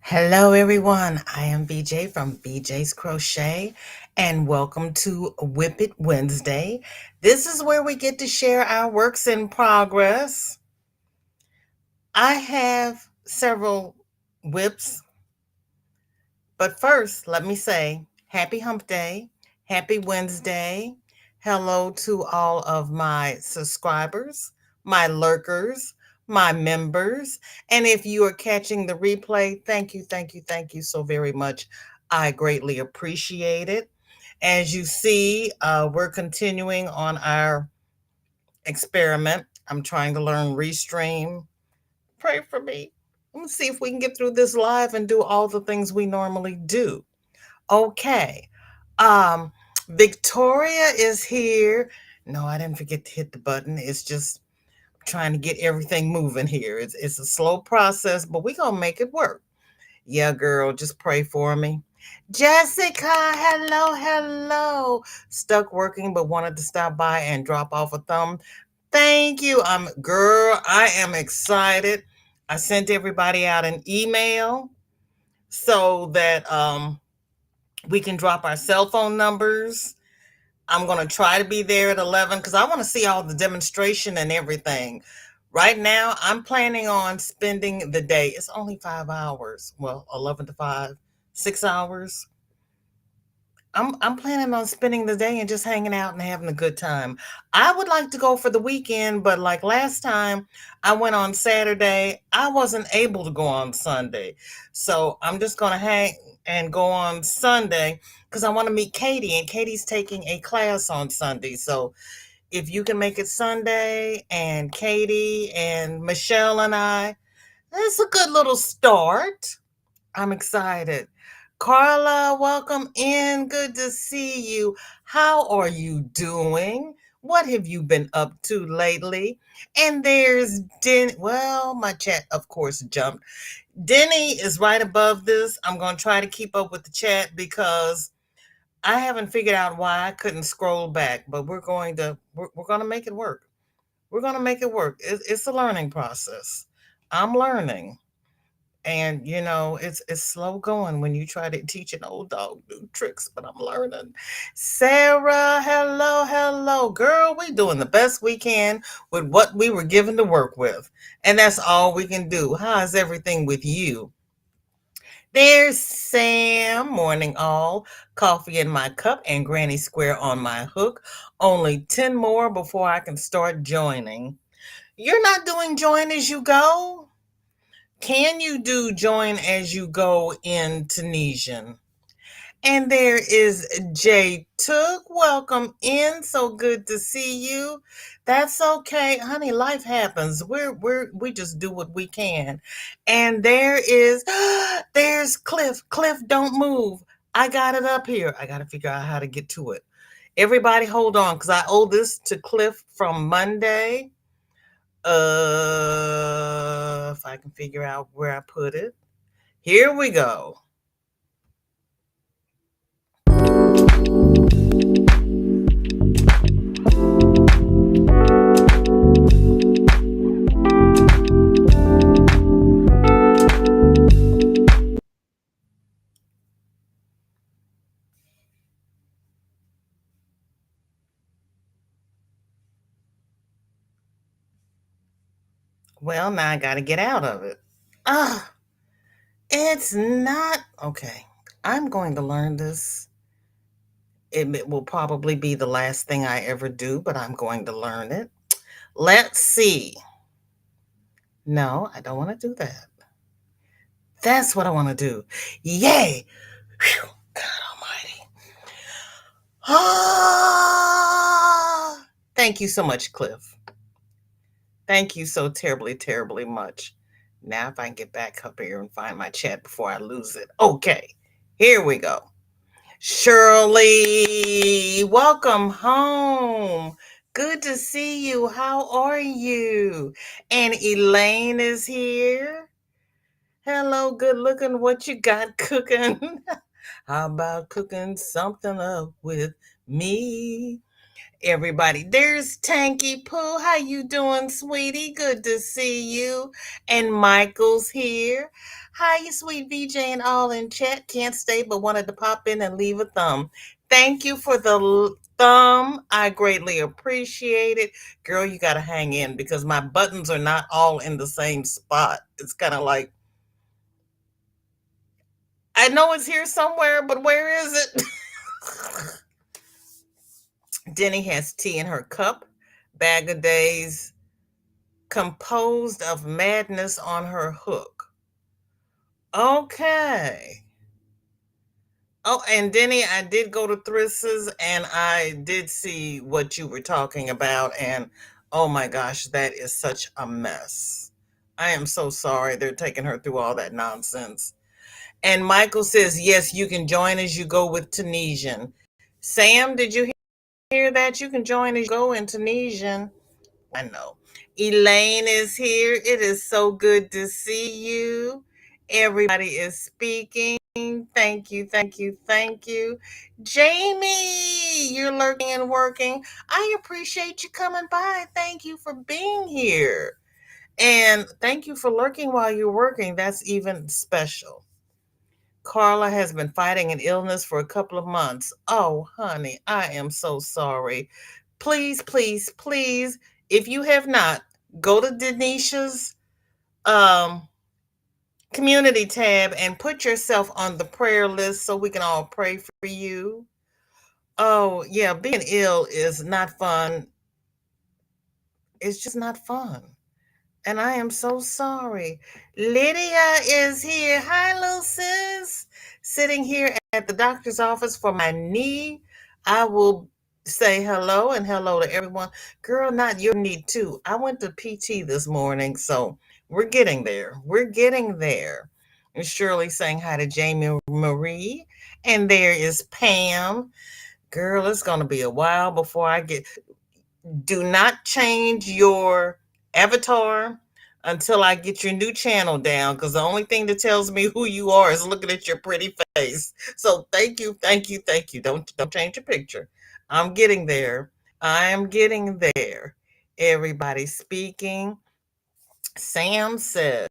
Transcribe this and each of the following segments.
Hello everyone, I am BJ from BJ's Crochet and welcome to WIP It Wednesday. This is where we get to share our works in progress. I have several WIPs, but first let me say happy hump day, happy Wednesday. Hello to all of my subscribers, my lurkers, my members. And if you are catching the replay, thank you so very much. I greatly appreciate it. As you see, we're continuing on our experiment. I'm trying to learn Restream. Pray for me. Let's see if we can get through this live and do all the things we normally do. Okay. Victoria is here. No, I didn't forget to hit the button. It's just trying to get everything moving here. It's a slow process, but we're going to make it work. Yeah, girl, just pray for me. Jessica, hello. Stuck working, but wanted to stop by and drop off a thumb. Thank you. Girl, I am excited. I sent everybody out an email so that we can drop our cell phone numbers. I'm going to try to be there at 11 because I want to see all the demonstration and everything. Right now, I'm planning on spending the day. It's only 5 hours. Well, 11 to 5, 6 hours. I'm planning on spending the day and just hanging out and having a good time. I would like to go for the weekend, but like last time I went on Saturday, I wasn't able to go on Sunday. So I'm just going to hang and go on Sunday because I want to meet Katie, and Katie's taking a class on Sunday. So if you can make it Sunday, and Katie and Michelle and I, that's a good little start. I'm excited. Carla, welcome in. Good to see you. How are you doing? What have you been up to lately? And there's well, my chat, of course, jumped. Denny is right above this. I'm going to try to keep up with the chat because I haven't figured out why I couldn't scroll back, but we're going to make it work. We're going to make it work. It's a learning process. I'm learning. And it's slow going when you try to teach an old dog new tricks, but I'm learning. Sarah, hello. Girl, we doing the best we can with what we were given to work with. And that's all we can do. How is everything with you? There's Sam, morning all. Coffee in my cup and Granny Square on my hook. Only 10 more before I can start joining. You're not doing join as you go? Can you do join as you go in Tunisian? And there is Jay Took. Welcome in. So good to see you. That's okay, honey. Life happens. We just do what we can. And there's Cliff. Cliff, don't move. I got it up here. I got to figure out how to get to it. Everybody hold on because I owe this to Cliff from Monday. If I can figure out where I put it. Here we go. Well, now I got to get out of it. It's not. Okay. I'm going to learn this. It will probably be the last thing I ever do, but I'm going to learn it. Let's see. No, I don't want to do that. That's what I want to do. Yay. Whew, God almighty. Thank you so much, Cliff. Thank you so terribly, terribly much. Now, if I can get back up here and find my chat before I lose it. Okay, here we go. Shirley, welcome home. Good to see you. How are you? And Elaine is here. Hello, good looking. What you got cooking? How about cooking something up with me? Everybody, there's Tanky Pooh. How you doing, sweetie? Good to see you. And Michael's here. Hi, you sweet VJ and all in chat. Can't stay, but wanted to pop in and leave a thumb. Thank you for the thumb. I greatly appreciate it. Girl, you got to hang in because my buttons are not all in the same spot. It's kind of like, I know it's here somewhere, but where is it? Denny has tea in her cup. Bag of days composed of madness on her hook. Okay. Oh, and Denny, I did go to Thris's and I did see what you were talking about. And oh my gosh, that is such a mess. I am so sorry they're taking her through all that nonsense. And Michael says, yes, you can join as you go with Tunisian. Sam, did you hear that? You can join as you go in Tunisian. I know. Elaine is here. It is so good to see you. Everybody is speaking. Thank you, thank you, thank you. Jamie, you're lurking and working. I appreciate you coming by. Thank you for being here. And thank you for lurking while you're working. That's even special. Carla has been fighting an illness for a couple of months. Oh, honey, I am so sorry. Please, please, please, if you have not, go to Denisha's um, community tab and put yourself on the prayer list so we can all pray for you. Oh, yeah, being ill is not fun. It's just not fun. And I am so sorry. Lydia is here. Hi, little sis. Sitting here at the doctor's office for my knee. I will say hello and hello to everyone. Girl, not your knee, too. I went to PT this morning, so we're getting there. We're getting there. And Shirley saying hi to Jamie Marie. And there is Pam. Girl, it's going to be a while before I get. Do not change your avatar until I get your new channel down because the only thing that tells me who you are is looking at your pretty face. So thank you, thank you, thank you. Don't change your picture. I'm getting there. I am getting there. Everybody speaking. Sam says,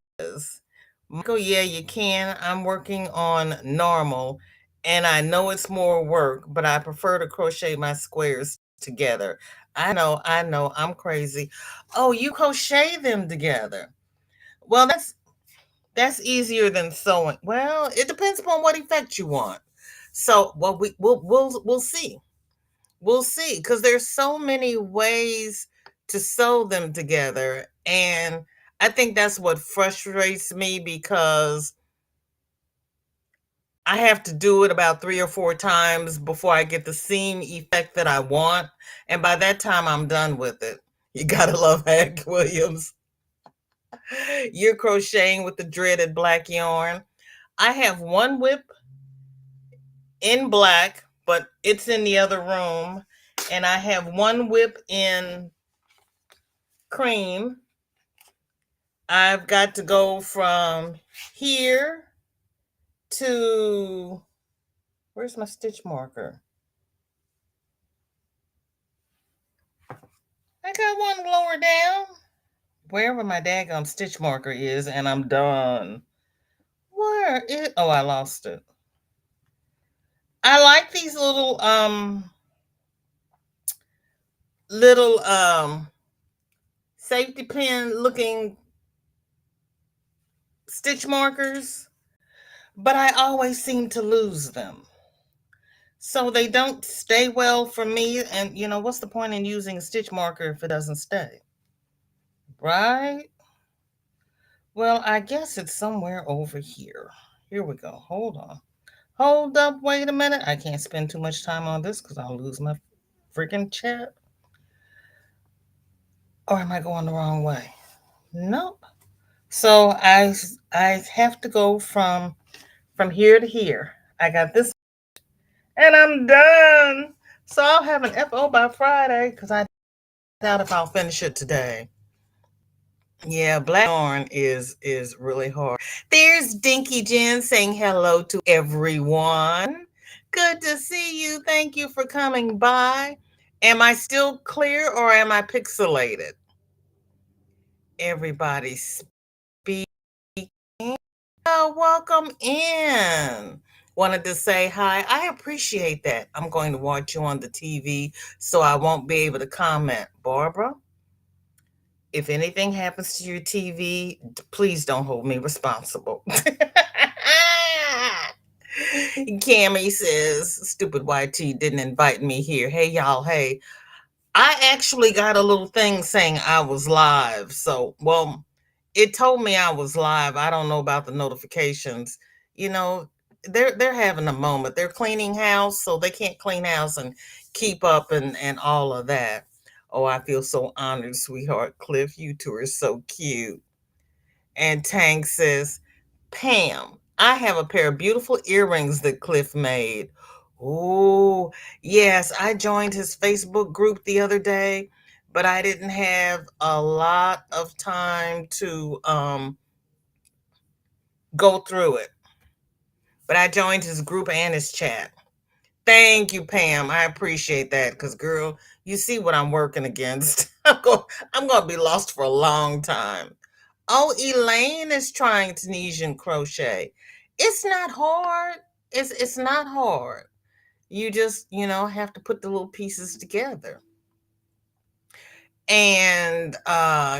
Michael, yeah, you can. I'm working on normal and I know it's more work, but I prefer to crochet my squares together. I know, I'm crazy. Oh, you crochet them together. Well, that's easier than sewing. Well, it depends upon what effect you want. So, well, we'll see. We'll see because there's so many ways to sew them together, and I think that's what frustrates me because I have to do it about 3 or 4 times before I get the seam effect that I want, and by that time I'm done with it. You gotta love Hank Williams. You're crocheting with the dreaded black yarn. I have one whip in black, but it's in the other room, and I have one whip in cream. I've got to go from here to, where's my stitch marker? I got one lower down. Wherever my daggone stitch marker is, and I'm done. Where is, oh, I lost it. I like these little safety pin looking stitch markers, but I always seem to lose them. So they don't stay well for me. And you know, what's the point in using a stitch marker if it doesn't stay? Right? Well, I guess it's somewhere over here. Here we go. Hold on. Hold up. Wait a minute. I can't spend too much time on this because I'll lose my freaking chat. Or am I going the wrong way? Nope. So I have to go from here to here. I got this and I'm done. So I'll have an FO by Friday because I doubt if I'll finish it today. Yeah, black yarn is really hard. There's Dinky Jen saying hello to everyone. Good to see you. Thank you for coming by. Am I still clear or am I pixelated? Everybody speaking. Oh, welcome in. Wanted to say hi. I appreciate that. I'm going to watch you on the TV, so I won't be able to comment. Barbara, if anything happens to your TV, please don't hold me responsible. Cammy says, stupid YT didn't invite me here. Hey, y'all. Hey, I actually got a little thing saying I was live. So, well, it told me I was live. I don't know about the notifications. You know, they're having a moment. They're cleaning house, so they can't clean house and keep up and all of that. Oh, I feel so honored, sweetheart. Cliff, you two are so cute. And Tank says, Pam, I have a pair of beautiful earrings that Cliff made. Oh, yes, I joined his Facebook group the other day, but I didn't have a lot of time to go through it. But I joined his group and his chat. Thank you, Pam. I appreciate that because, girl, you see what I'm working against. I'm going to be lost for a long time. Oh, Elaine is trying Tunisian crochet. It's not hard. It's not hard. You just, have to put the little pieces together. And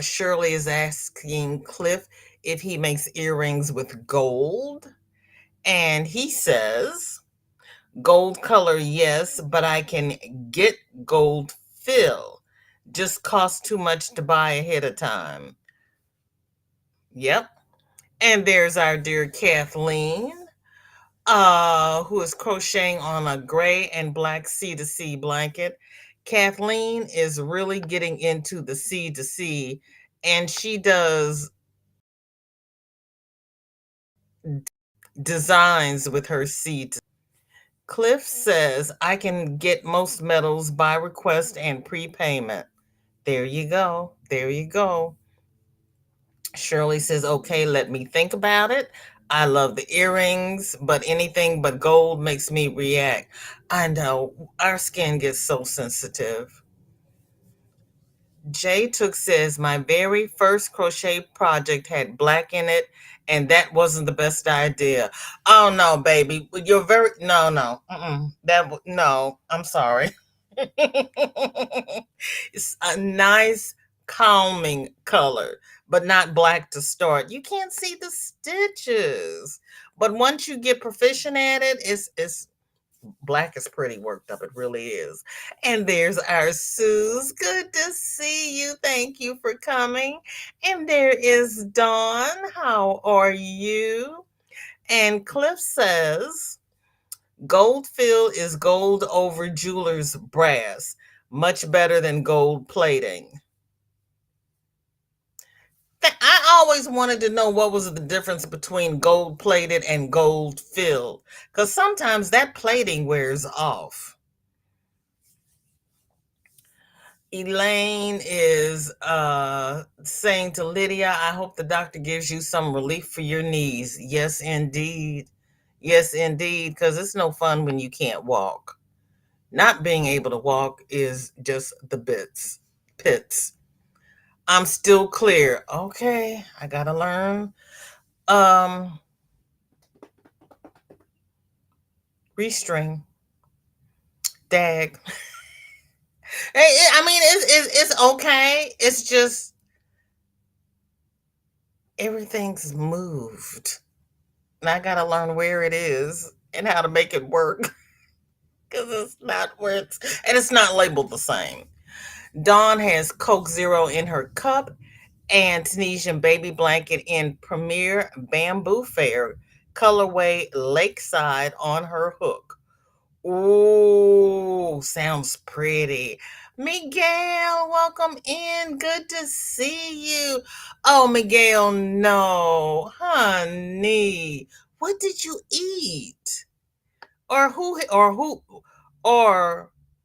Shirley is asking Cliff if he makes earrings with gold. And he says, gold color, yes, but I can get gold fill. Just costs too much to buy ahead of time. Yep. And there's our dear Kathleen, who is crocheting on a gray and black C2C blanket. Kathleen is really getting into the C2C, and she does designs with her C2C. Cliff says, I can get most metals by request and prepayment. There you go. There you go. Shirley says, okay, let me think about it. I love the earrings, but anything but gold makes me react. I know our skin gets so sensitive. J Took says, my very first crochet project had black in it, and that wasn't the best idea. Oh no, baby. You're very no. No, I'm sorry. It's a nice calming color, but not black to start. You can't see the stitches. But once you get proficient at it, it's black is pretty worked up. It really is. And there's our Suze. Good to see you. Thank you for coming. And there is Dawn. How are you? And Cliff says, gold fill is gold over jeweler's brass. Much better than gold plating. I always wanted to know what was the difference between gold plated and gold filled, because sometimes that plating wears off. Elaine is saying to Lydia, I hope the doctor gives you some relief for your knees. Yes, indeed. Yes, indeed, because it's no fun when you can't walk. Not being able to walk is just the pits. I'm still clear. Okay, I gotta learn. Restring. Dag. I mean, it's okay. It's just everything's moved. And I gotta learn where it is and how to make it work. Because it's not where it's not labeled the same. Dawn has Coke Zero in her cup and Tunisian baby blanket in Premier Bamboo Fair colorway Lakeside on her hook. Ooh, sounds pretty. Miguel, welcome in. Good to see you. Oh, Miguel, no. Honey, what did you eat? Or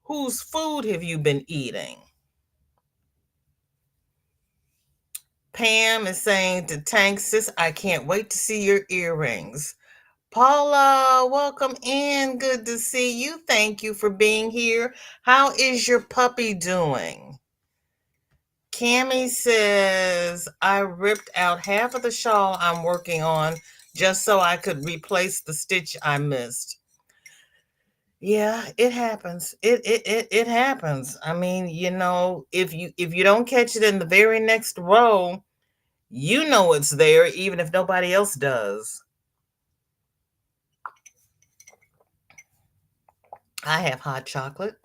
whose food have you been eating? Pam is saying to Tank, sis, I can't wait to see your earrings. Paula, welcome in. Good to see you. Thank you for being here. How is your puppy doing? Cami says, I ripped out half of the shawl I'm working on just so I could replace the stitch I missed. Yeah, it happens. It happens. I mean, if you don't catch it in the very next row, you know it's there even if nobody else does. I have hot chocolate.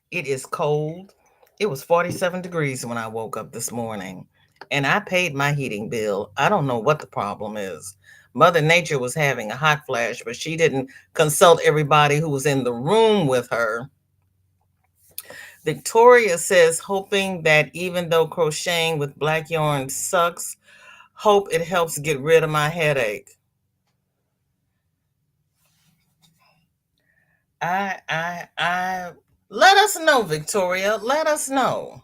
It is cold. It was 47 degrees when I woke up this morning, and I paid my heating bill. I don't know what the problem is. Mother Nature was having a hot flash, but she didn't consult everybody who was in the room with her. Victoria says, hoping that even though crocheting with black yarn sucks, hope it helps get rid of my headache. I let us know, Victoria. Let us know.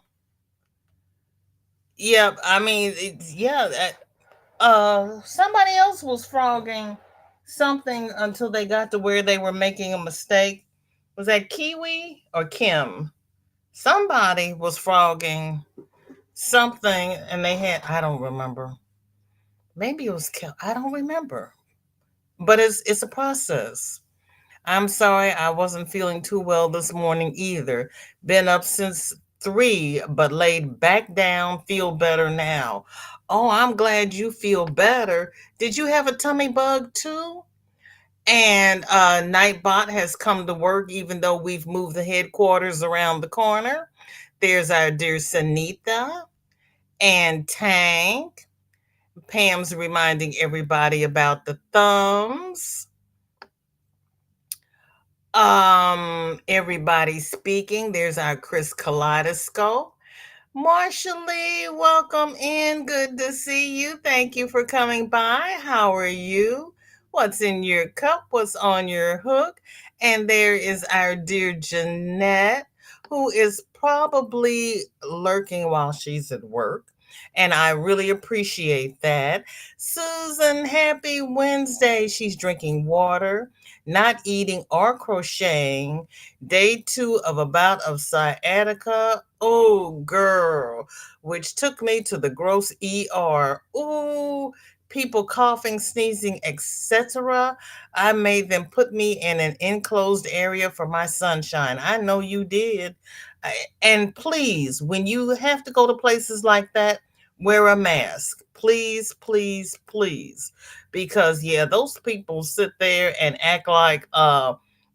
Yeah, I mean, yeah. Somebody else was frogging something until they got to where they were making a mistake. Was that Kiwi or Kim? Somebody was frogging something and they had, I don't remember. Maybe it was Kim. I don't remember. But it's a process. I'm sorry I wasn't feeling too well this morning either. Been up since 3, but laid back down, feel better now. Oh, I'm glad you feel better. Did you have a tummy bug too? And Nightbot has come to work even though we've moved the headquarters around the corner. There's our dear Sanita and Tank. Pam's reminding everybody about the thumbs. Everybody speaking. There's our Chris Kaleidoscope. Marsha Lee, welcome in. Good to see you. Thank you for coming by. How are you? What's in your cup? What's on your hook? And there is our dear Jeanette, who is probably lurking while she's at work. And I really appreciate that. Susan, happy Wednesday. She's drinking water, not eating or crocheting. Day 2 of a bout of sciatica. Oh, girl, which took me to the gross ER. Ooh, people coughing, sneezing, etc. I made them put me in an enclosed area for my sunshine. I know you did. And please, when you have to go to places like that, wear a mask. Please, please, please. Because yeah, those people sit there and act like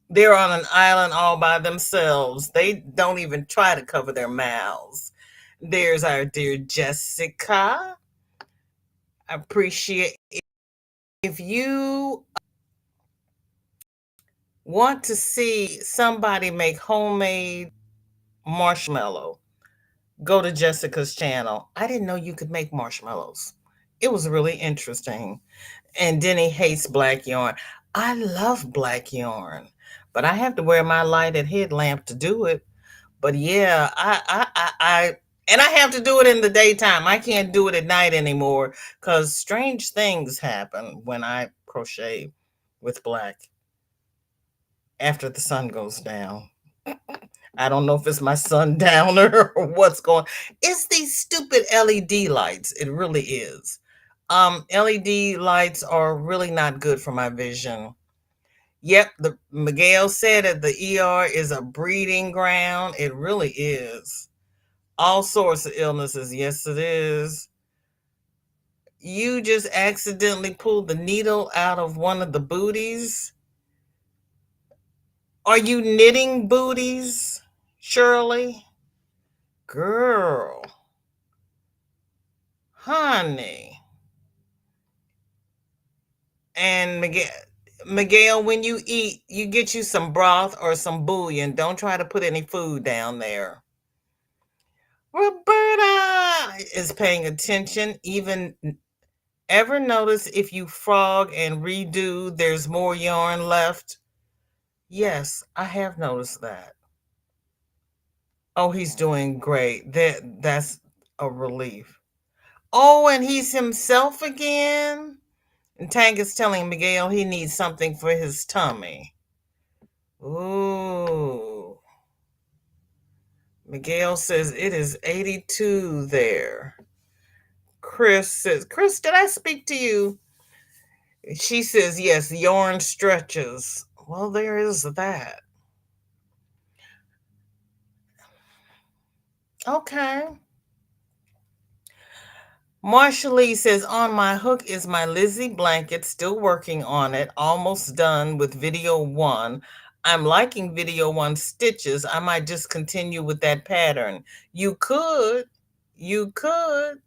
they're on an island all by themselves. They don't even try to cover their mouths. There's our dear Jessica. I appreciate if you want to see somebody make homemade marshmallow, go to Jessica's channel. I didn't know you could make marshmallows. It was really interesting. And Denny hates black yarn. I love black yarn, but I have to wear my lighted headlamp to do it. But yeah, and I have to do it in the daytime. I can't do it at night anymore because strange things happen when I crochet with black after the sun goes down. I don't know if it's my sundowner or what's going. It's these stupid LED lights. It really is. LED lights are really not good for my vision. Yep, the Miguel said it. The ER is a breeding ground. It really is. All sorts of illnesses. Yes, it is. You just accidentally pulled the needle out of one of the booties. Are you knitting booties, Shirley? Girl, honey. And Miguel, Miguel, when you eat, you get you some broth or some bouillon. Don't try to put any food down there. Roberta is paying attention. Even ever notice if you frog and redo, there's more yarn left? Yes, I have noticed that. Oh, he's doing great. That's a relief. Oh, and he's himself again. And Tank is telling Miguel he needs something for his tummy. Ooh. Miguel says it is 82 there. Chris says, Chris, did I speak to you? She says, yes, yarn stretches. Well, there is that. Okay. Marsha Lee says, on my hook is my Lizzie blanket, still working on it, almost done with video 1. I'm liking video 1 stitches. I might just continue with that pattern. You could. You could.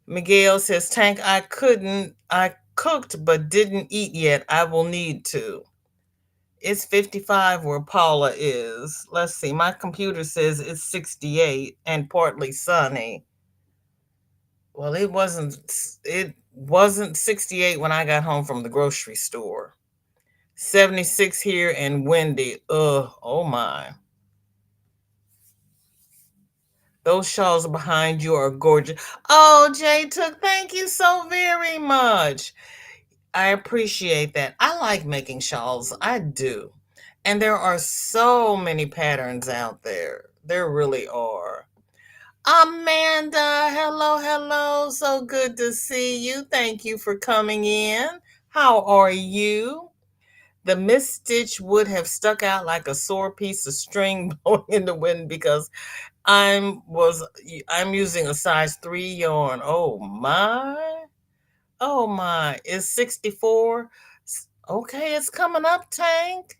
Miguel says, Tank, I cooked but didn't eat yet. I will need to. It's 55 where Paula is. Let's see. My computer says it's 68 and partly sunny. Well, it wasn't 68 when I got home from the grocery store. 76 here and windy. Ugh, oh my. Those shawls behind you are gorgeous. Oh, Jay Took, thank you so very much. I appreciate that. I like making shawls. I do. And there are so many patterns out there. There really are. Amanda, hello, hello. So good to see you. Thank you for coming in. How are you? The missed stitch would have stuck out like a sore piece of string blowing in the wind because I'm using a size 3 yarn. Oh my. Oh my. It's 64. Okay, it's coming up, Tank.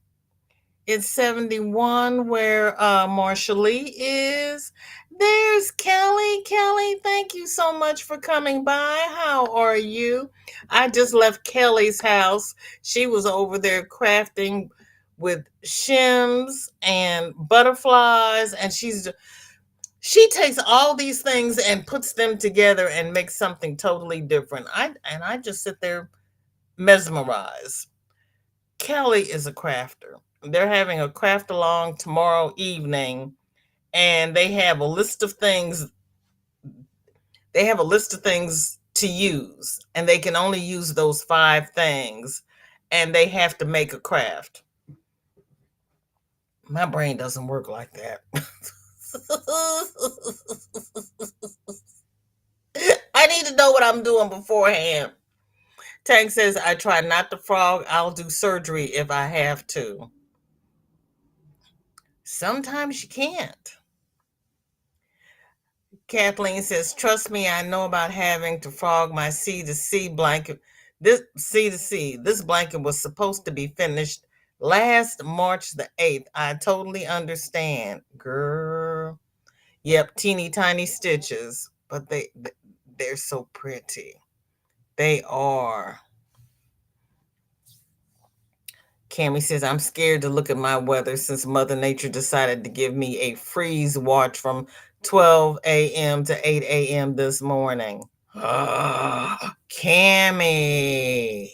It's 71 where Marsha Lee is. There's Kelly. Kelly, thank you so much for coming by. How are you? I just left Kelly's house. She was over there crafting with shims and butterflies, and she takes all these things and puts them together and makes something totally different. I just sit there mesmerized. Kelly is a crafter. They're having a craft along tomorrow evening, and they have a list of things. They have a list of things to use, and they can only use those 5 things, and they have to make a craft. My brain doesn't work like that. I need to know what I'm doing beforehand. Tank says, I try not to frog. I'll do surgery if I have to. Sometimes you can't. Kathleen says, trust me, I know about having to frog my C2C blanket. This C2C, this blanket was supposed to be finished last March the 8th. I totally understand. Girl. Yep, teeny tiny stitches, but they're so pretty. They are. Cammie says, I'm scared to look at my weather since Mother Nature decided to give me a freeze watch from 12 a.m. to 8 a.m. this morning. Cammie.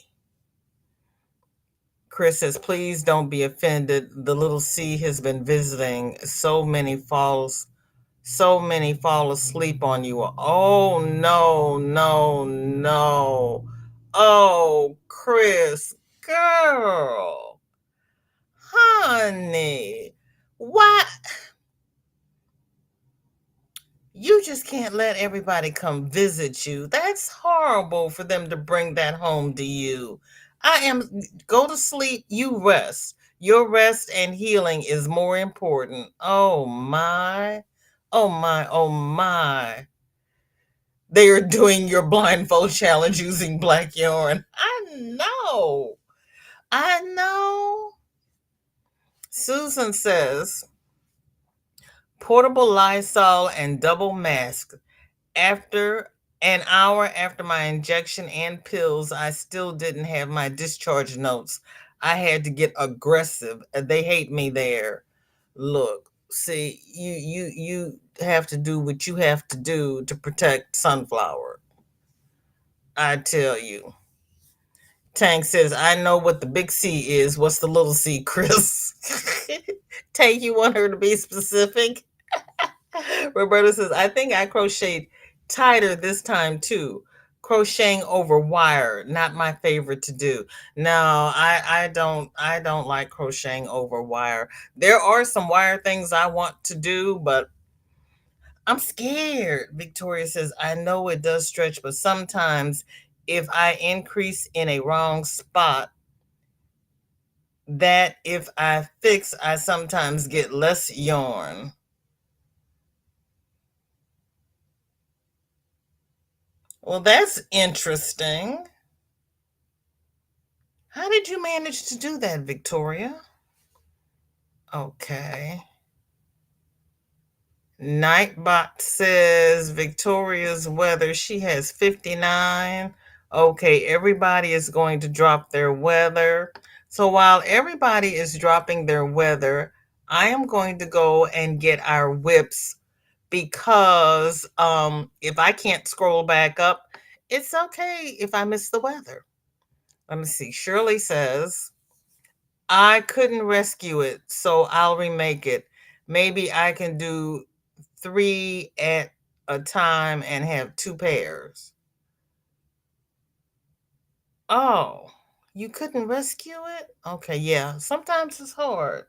Chris says, please don't be offended. The little C has been visiting. So many fall asleep on you. Oh, no, no, no. Oh, Chris, girl. Honey, why? You just can't let everybody come visit you. That's horrible for them to bring that home to you. Go to sleep, you rest. Your rest and healing is more important. Oh my, oh my, oh my. They are doing your blindfold challenge using black yarn. I know. I know. Susan says, portable Lysol and double mask. After An hour after my injection and pills, I still didn't have my discharge notes. I had to get aggressive. They hate me there. Look, see, you have to do what you have to do to protect Sunflower. I tell you. Tank says, I know what the big C is. What's the little C, Chris? Tank, you want her to be specific? Roberta says, I think I crocheted tighter this time too. Crocheting over wire, not my favorite to do. No, I don't like crocheting over wire. There are some wire things I want to do, but I'm scared. Victoria says, I know it does stretch, but sometimes if I increase in a wrong spot, that if I fix, I sometimes get less yarn. Well, that's interesting. How did you manage to do that, Victoria? Okay. Nightbot says Victoria's weather. She has 59. Okay, everybody is going to drop their weather. So while everybody is dropping their weather, I am going to go and get our whips because if I can't scroll back up, it's okay if I miss the weather. Let me see. Shirley says, I couldn't rescue it, so I'll remake it. Maybe I can do 3 at a time and have 2 pairs. Oh, you couldn't rescue it? Okay, yeah. Sometimes it's hard.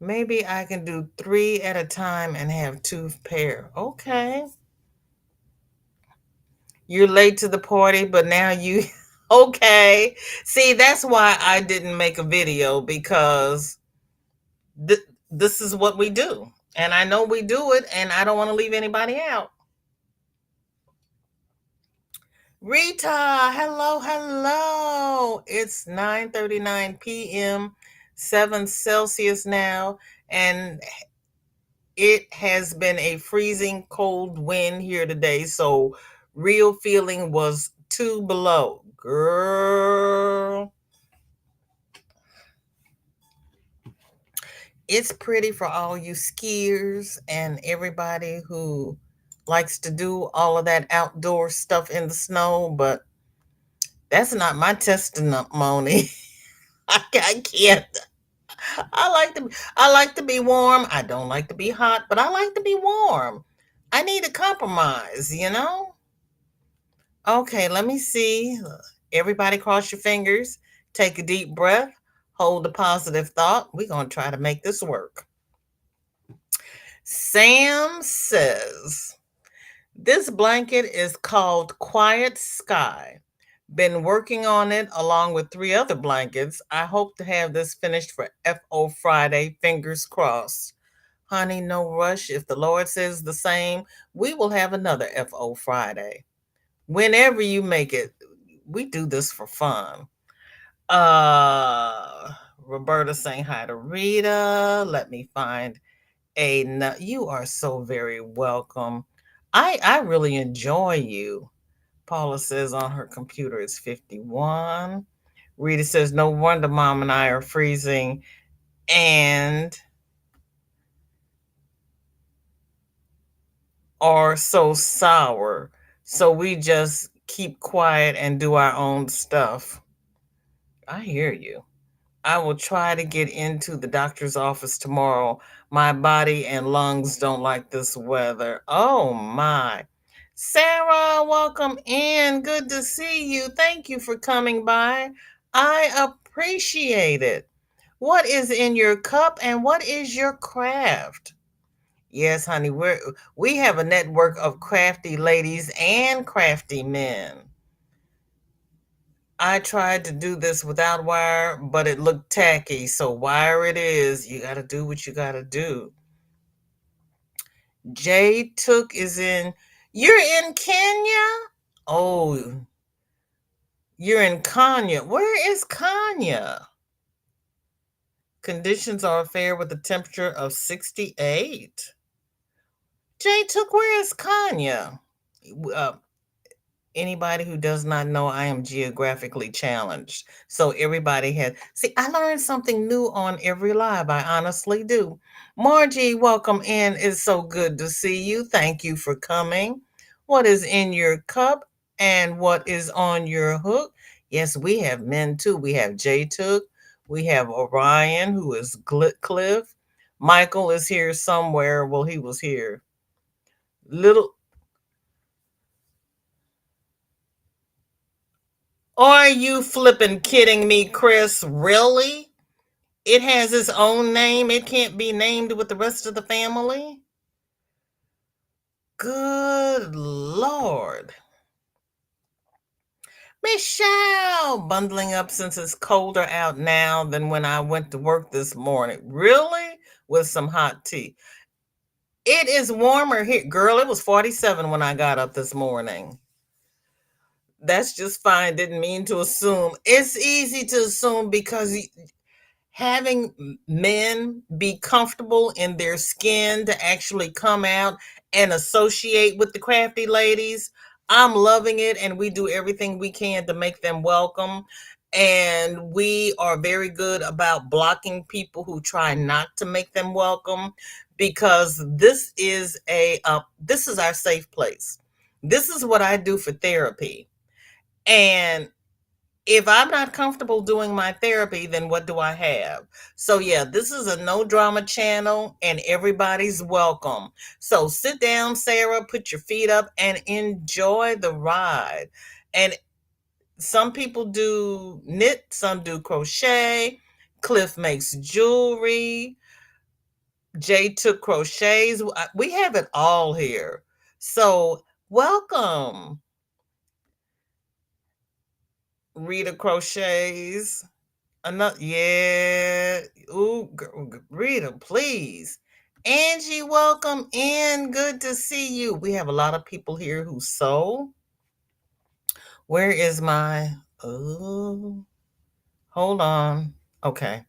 Maybe I can do 3 at a time and have 2 pair. Okay. You're late to the party, but now you okay. See, that's why I didn't make a video because this is what we do. And I know we do it, and I don't want to leave anybody out. Rita, hello, hello. It's 9:39 p.m., 7 Celsius now, and it has been a freezing cold wind here today. So, real feeling was 2 below. Girl, it's pretty for all you skiers and everybody who likes to do all of that outdoor stuff in the snow, but that's not my testimony. I can't. I like to be warm. I don't like to be hot, but I like to be warm. I need a compromise. Okay, let me see. Everybody cross your fingers. Take a deep breath. Hold a positive thought. We're going to try to make this work. Sam says, this blanket is called Quiet Sky. Been working on it along with 3 other blankets. I hope to have this finished for FO Friday. Fingers crossed. Honey, no rush. If the Lord says the same, we will have another FO Friday. Whenever you make it, we do this for fun. Uh Roberta saying hi to Rita. Let me find you are so very welcome. I really enjoy you. Paula says on her computer it's 51. Rita says, no wonder mom and I are freezing and are so sour. So we just keep quiet and do our own stuff. I hear you. I will try to get into the doctor's office tomorrow. My body and lungs don't like this weather. Oh my. Sarah, welcome in. Good to see you. Thank you for coming by. I appreciate it. What is in your cup and what is your craft? Yes, honey, we have a network of crafty ladies and crafty men. I tried to do this without wire, but it looked tacky. So wire it is. You got to do what you got to do. Jay Took is in. You're in Kenya? Oh, you're in Kenya. Where is Kenya? Conditions are fair with a temperature of 68. Jay took, where is Kanya? Uh, Anybody who does not know, I am geographically challenged. So everybody has, see, I learn something new on every live. I honestly do. Margie, welcome in. It's so good to see you. Thank you for coming. What is in your cup and what is on your hook? Yes, we have men too. We have Jay Took. We have Orion, who is Cliff. Michael is here somewhere. Well, he was here. Little, are you flipping kidding me, Chris? Really? It has its own name. It can't be named with the rest of the family? Good Lord. Michelle, bundling up since it's colder out now than when I went to work this morning. Really? With some hot tea. It is warmer here. Girl, it was 47 when I got up this morning. That's just fine. Didn't mean to assume. It's easy to assume because having men be comfortable in their skin to actually come out and associate with the crafty ladies, I'm loving it, and we do everything we can to make them welcome. And we are very good about blocking people who try not to make them welcome, because this is our safe place. This is what I do for therapy. And if I'm not comfortable doing my therapy, then what do I have? So, yeah, this is a no drama channel and everybody's welcome. So, sit down, Sarah, put your feet up and enjoy the ride. And some people do knit, some do crochet. Cliff makes jewelry. Jay took crochets. We have it all here. So, welcome. Rita crochets. Another, yeah. Ooh, Rita, please. Angie, welcome in. Good to see you. We have a lot of people here who sew. Where is my? Oh, hold on. Okay.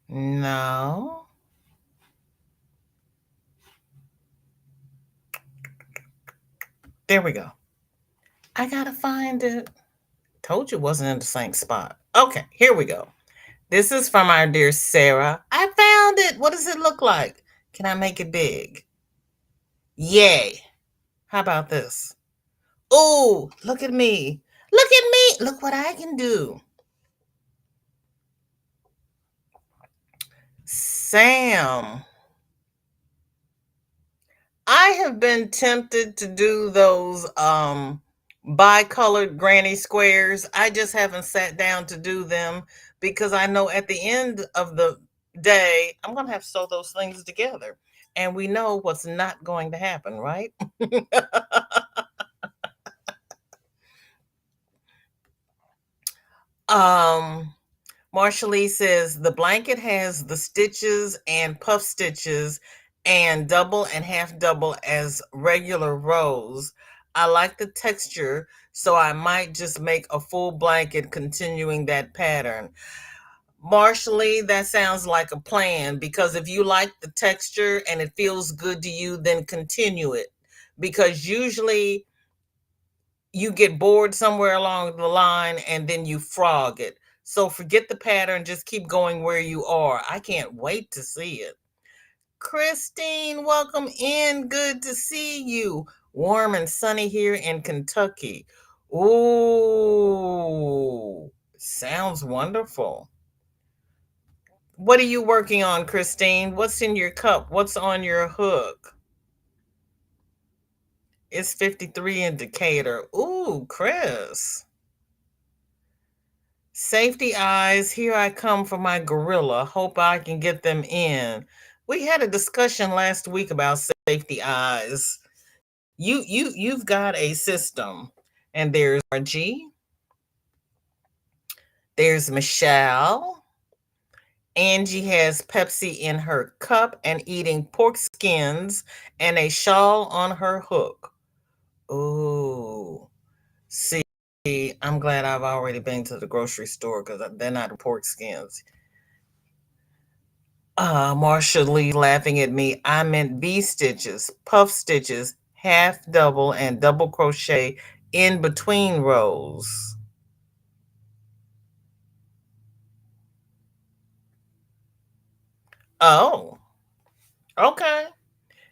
No. There we go. I gotta find it. Told you it wasn't in the same spot. Okay, here we go. This is from our dear Sarah. I found it. What does it look like? Can I make it big? Yay. How about this? Oh, look at me. Look at me. Look what I can do. Sam. I have been tempted to do those bi-colored granny squares. I just haven't sat down to do them because I know at the end of the day, I'm going to have to sew those things together. And we know what's not going to happen, right? um Marshallee says the blanket has the stitches and puff stitches and double and half double as regular rows. I like the texture, so I might just make a full blanket continuing that pattern. Marshallee, that sounds like a plan, because if you like the texture and it feels good to you, then continue it. Because usually you get bored somewhere along the line and then you frog it. So forget the pattern, just keep going where you are. I can't wait to see it. Christine, welcome in. Good to see you. Warm and sunny here in Kentucky. Ooh, sounds wonderful. What are you working on, Christine? What's in your cup? What's on your hook? It's 53 in Decatur. Ooh, Chris. Safety eyes, here I come for my gorilla. Hope I can get them in. We had a discussion last week about safety eyes. You've got a system. And there's Margie. There's Michelle. Angie has Pepsi in her cup and eating pork skins and a shawl on her hook. Ooh. See, I'm glad I've already been to the grocery store because they're not pork skins. Marsha Lee laughing at me. I meant V stitches, puff stitches, half double, and double crochet in between rows. Oh, okay.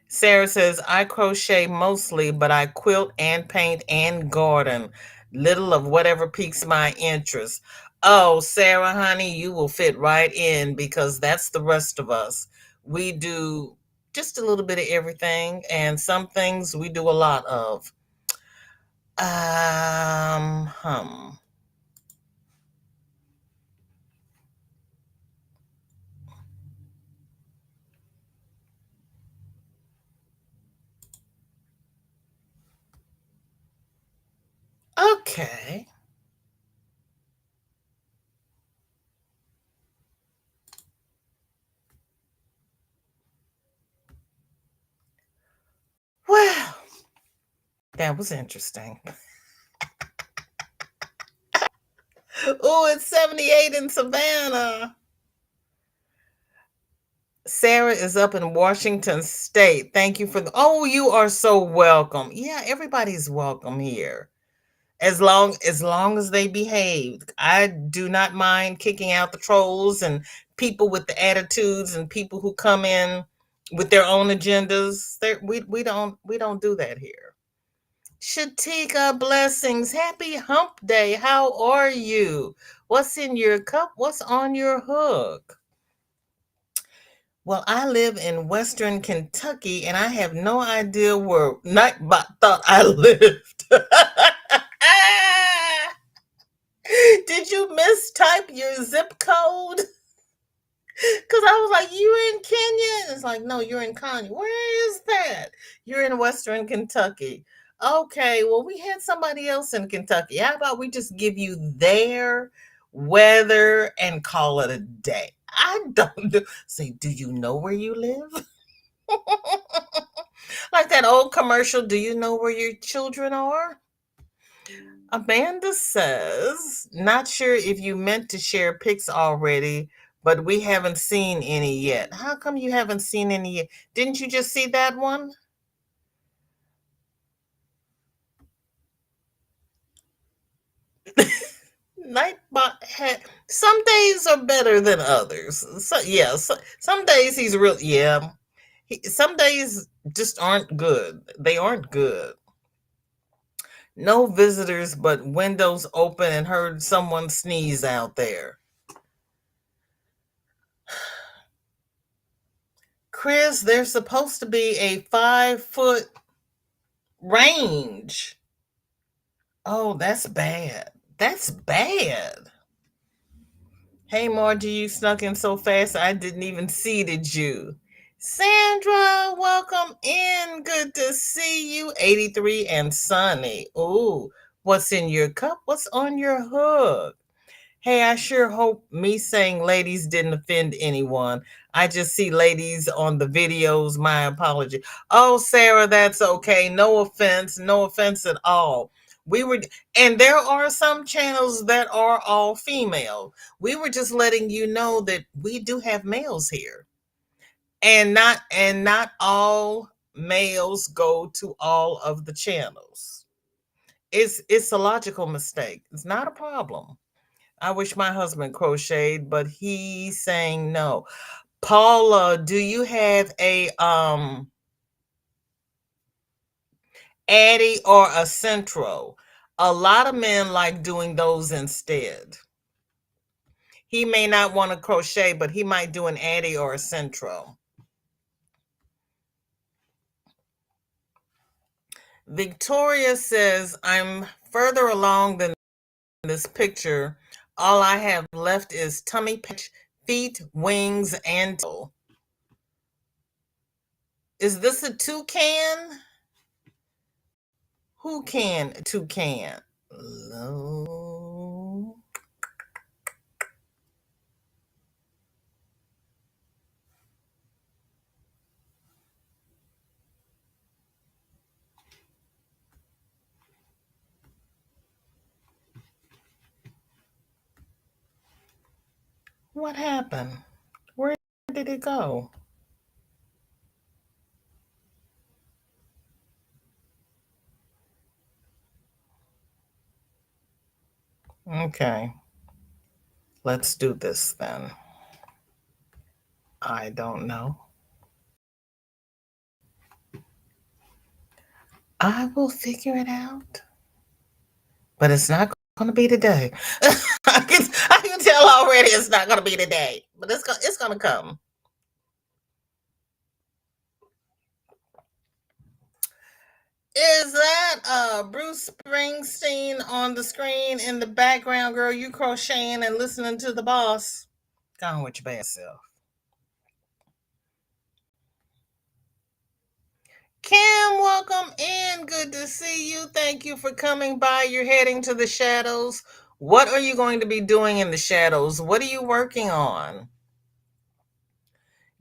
Sarah says, I crochet mostly, but I quilt and paint and garden. Little of whatever piques my interest. Oh, Sarah, honey, you will fit right in because that's the rest of us. We do just a little bit of everything, and some things we do a lot of. Hum. Okay. Well, that was interesting. Oh, it's 78 in Savannah. Sarah is up in Washington State. Thank you for the. Oh, you are so welcome. Yeah, everybody's welcome here. As long as they behave. I do not mind kicking out the trolls and people with the attitudes and people who come in with their own agendas. We don't do that here. Shatika, blessings. Happy hump day. How are you? What's in your cup? What's on your hook? Well, I live in Western Kentucky and I have no idea where Nightbot thought I lived. Did you mistype your zip code? Because I was like, you in Kenya? And it's like, no, you're in Kenya. Where is that? You're in Western Kentucky. Okay, well, we had somebody else in Kentucky. How about we just give you their weather and call it a day? I don't do. Say, do you know where you live? Like that old commercial, do you know where your children are? Amanda says, not sure if you meant to share pics already, but we haven't seen any yet. How come you haven't seen any yet? Didn't you just see that one? Nightbot had some days are better than others. So yeah, some days he's real. Yeah, some days just aren't good. They aren't good. No visitors, but windows open and heard someone sneeze out there. Chris, there's supposed to be a 5 foot range. Oh, that's bad. That's bad. Hey, Margie, you snuck in so fast I didn't even see you. Sandra, welcome in. Good to see you. 83 and sunny. Ooh, what's in your cup? What's on your hook? Hey, I sure hope me saying ladies didn't offend anyone. I just see ladies on the videos. My apology. Oh, Sarah, that's okay. No offense. No offense at all. We were, and there are some channels that are all female. We were just letting you know that we do have males here, and not all males go to all of the channels. It's a logical mistake. It's not a problem. I wish my husband crocheted, but he's saying no. Paula, do you have a Addy or a Centro? A lot of men like doing those instead. He may not want to crochet, but he might do an Addy or a Centro. Victoria says, I'm further along than this picture. All I have left is tummy patch, feet, wings, and toe. Is this a toucan? Who can toucan? Hello? What happened? Where did it go? Okay. Let's do this then. I don't know. I will figure it out. But it's not going to be today. I can tell already it's not going to be today. But it's going to come. Is that Bruce Springsteen on the screen in the background, girl? You crocheting and listening to the boss? Go on with your bad self. Kim, welcome in. Good to see you. Thank you for coming by. You're heading to the shadows. What are you going to be doing in the shadows? What are you working on?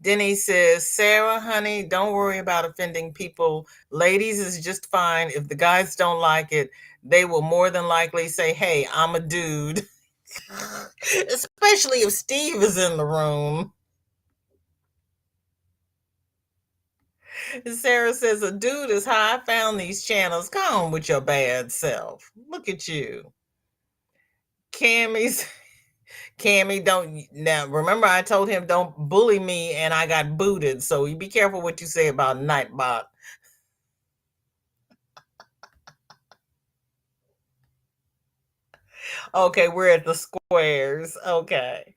Denny says, Sarah, honey, don't worry about offending people. Ladies is just fine. If the guys don't like it, they will more than likely say, hey, I'm a dude. Especially if Steve is in the room. Sarah says, a dude is how I found these channels. Come on with your bad self. Look at you. Cammy, don't. Now, remember I told him don't bully me and I got booted. So you be careful what you say about Nightbot. Okay, we're at the squares. Okay.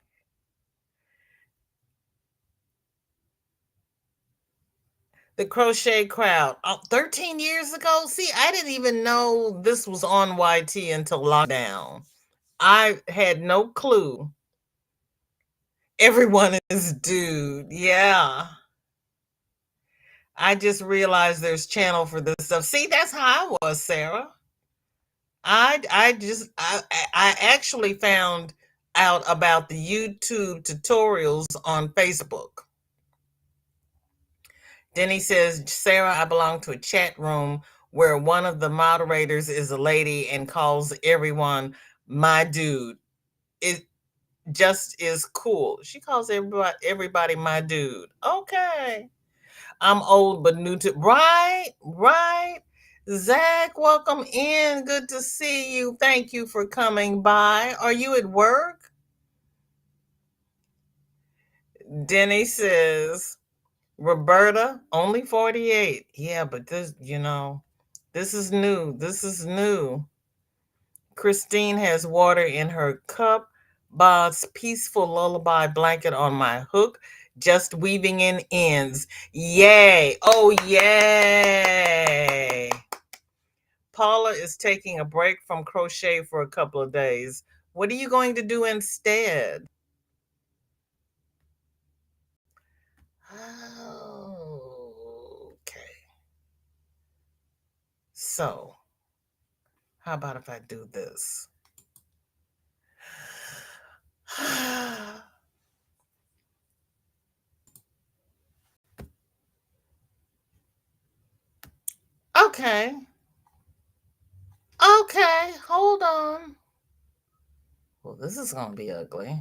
The crochet crowd. 13 years ago? See, I didn't even know this was on YT until lockdown. I had no clue. Everyone is dude. Yeah. I just realized there's channel for this stuff. See, that's how I was, Sarah. I actually found out about the YouTube tutorials on Facebook. Then he says, Sarah, I belong to a chat room where one of the moderators is a lady and calls everyone my dude. It just is cool. She calls everybody my dude. Okay. I'm old but new to right. Zach, welcome in. Good to see you. Thank you for coming by. Are you at work? Denny says, Roberta, only 48. Yeah, but this, this is new. This is new. Christine has water in her cup. Bob's peaceful lullaby blanket on my hook. Just weaving in ends. Yay. Oh, yay. Paula is taking a break from crochet for a couple of days. What are you going to do instead? Oh, okay. So, how about if I do this? Okay. Okay, hold on. Well, this is going to be ugly.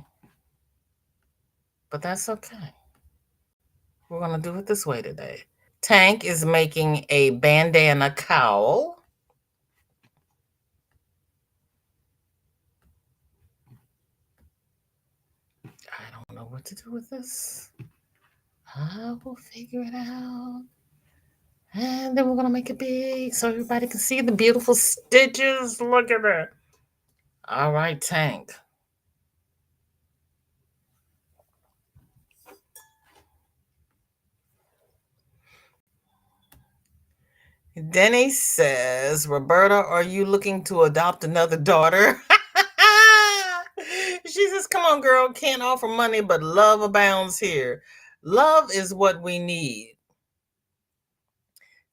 But that's okay. We're going to do it this way today. Tank is making a bandana cowl. I don't know what to do with this. I will figure it out. And then we're going to make it big so everybody can see the beautiful stitches. Look at that. All right, Tank. Denny says, Roberta, are you looking to adopt another daughter? She says, come on, girl. Can't offer money, but love abounds here. Love is what we need.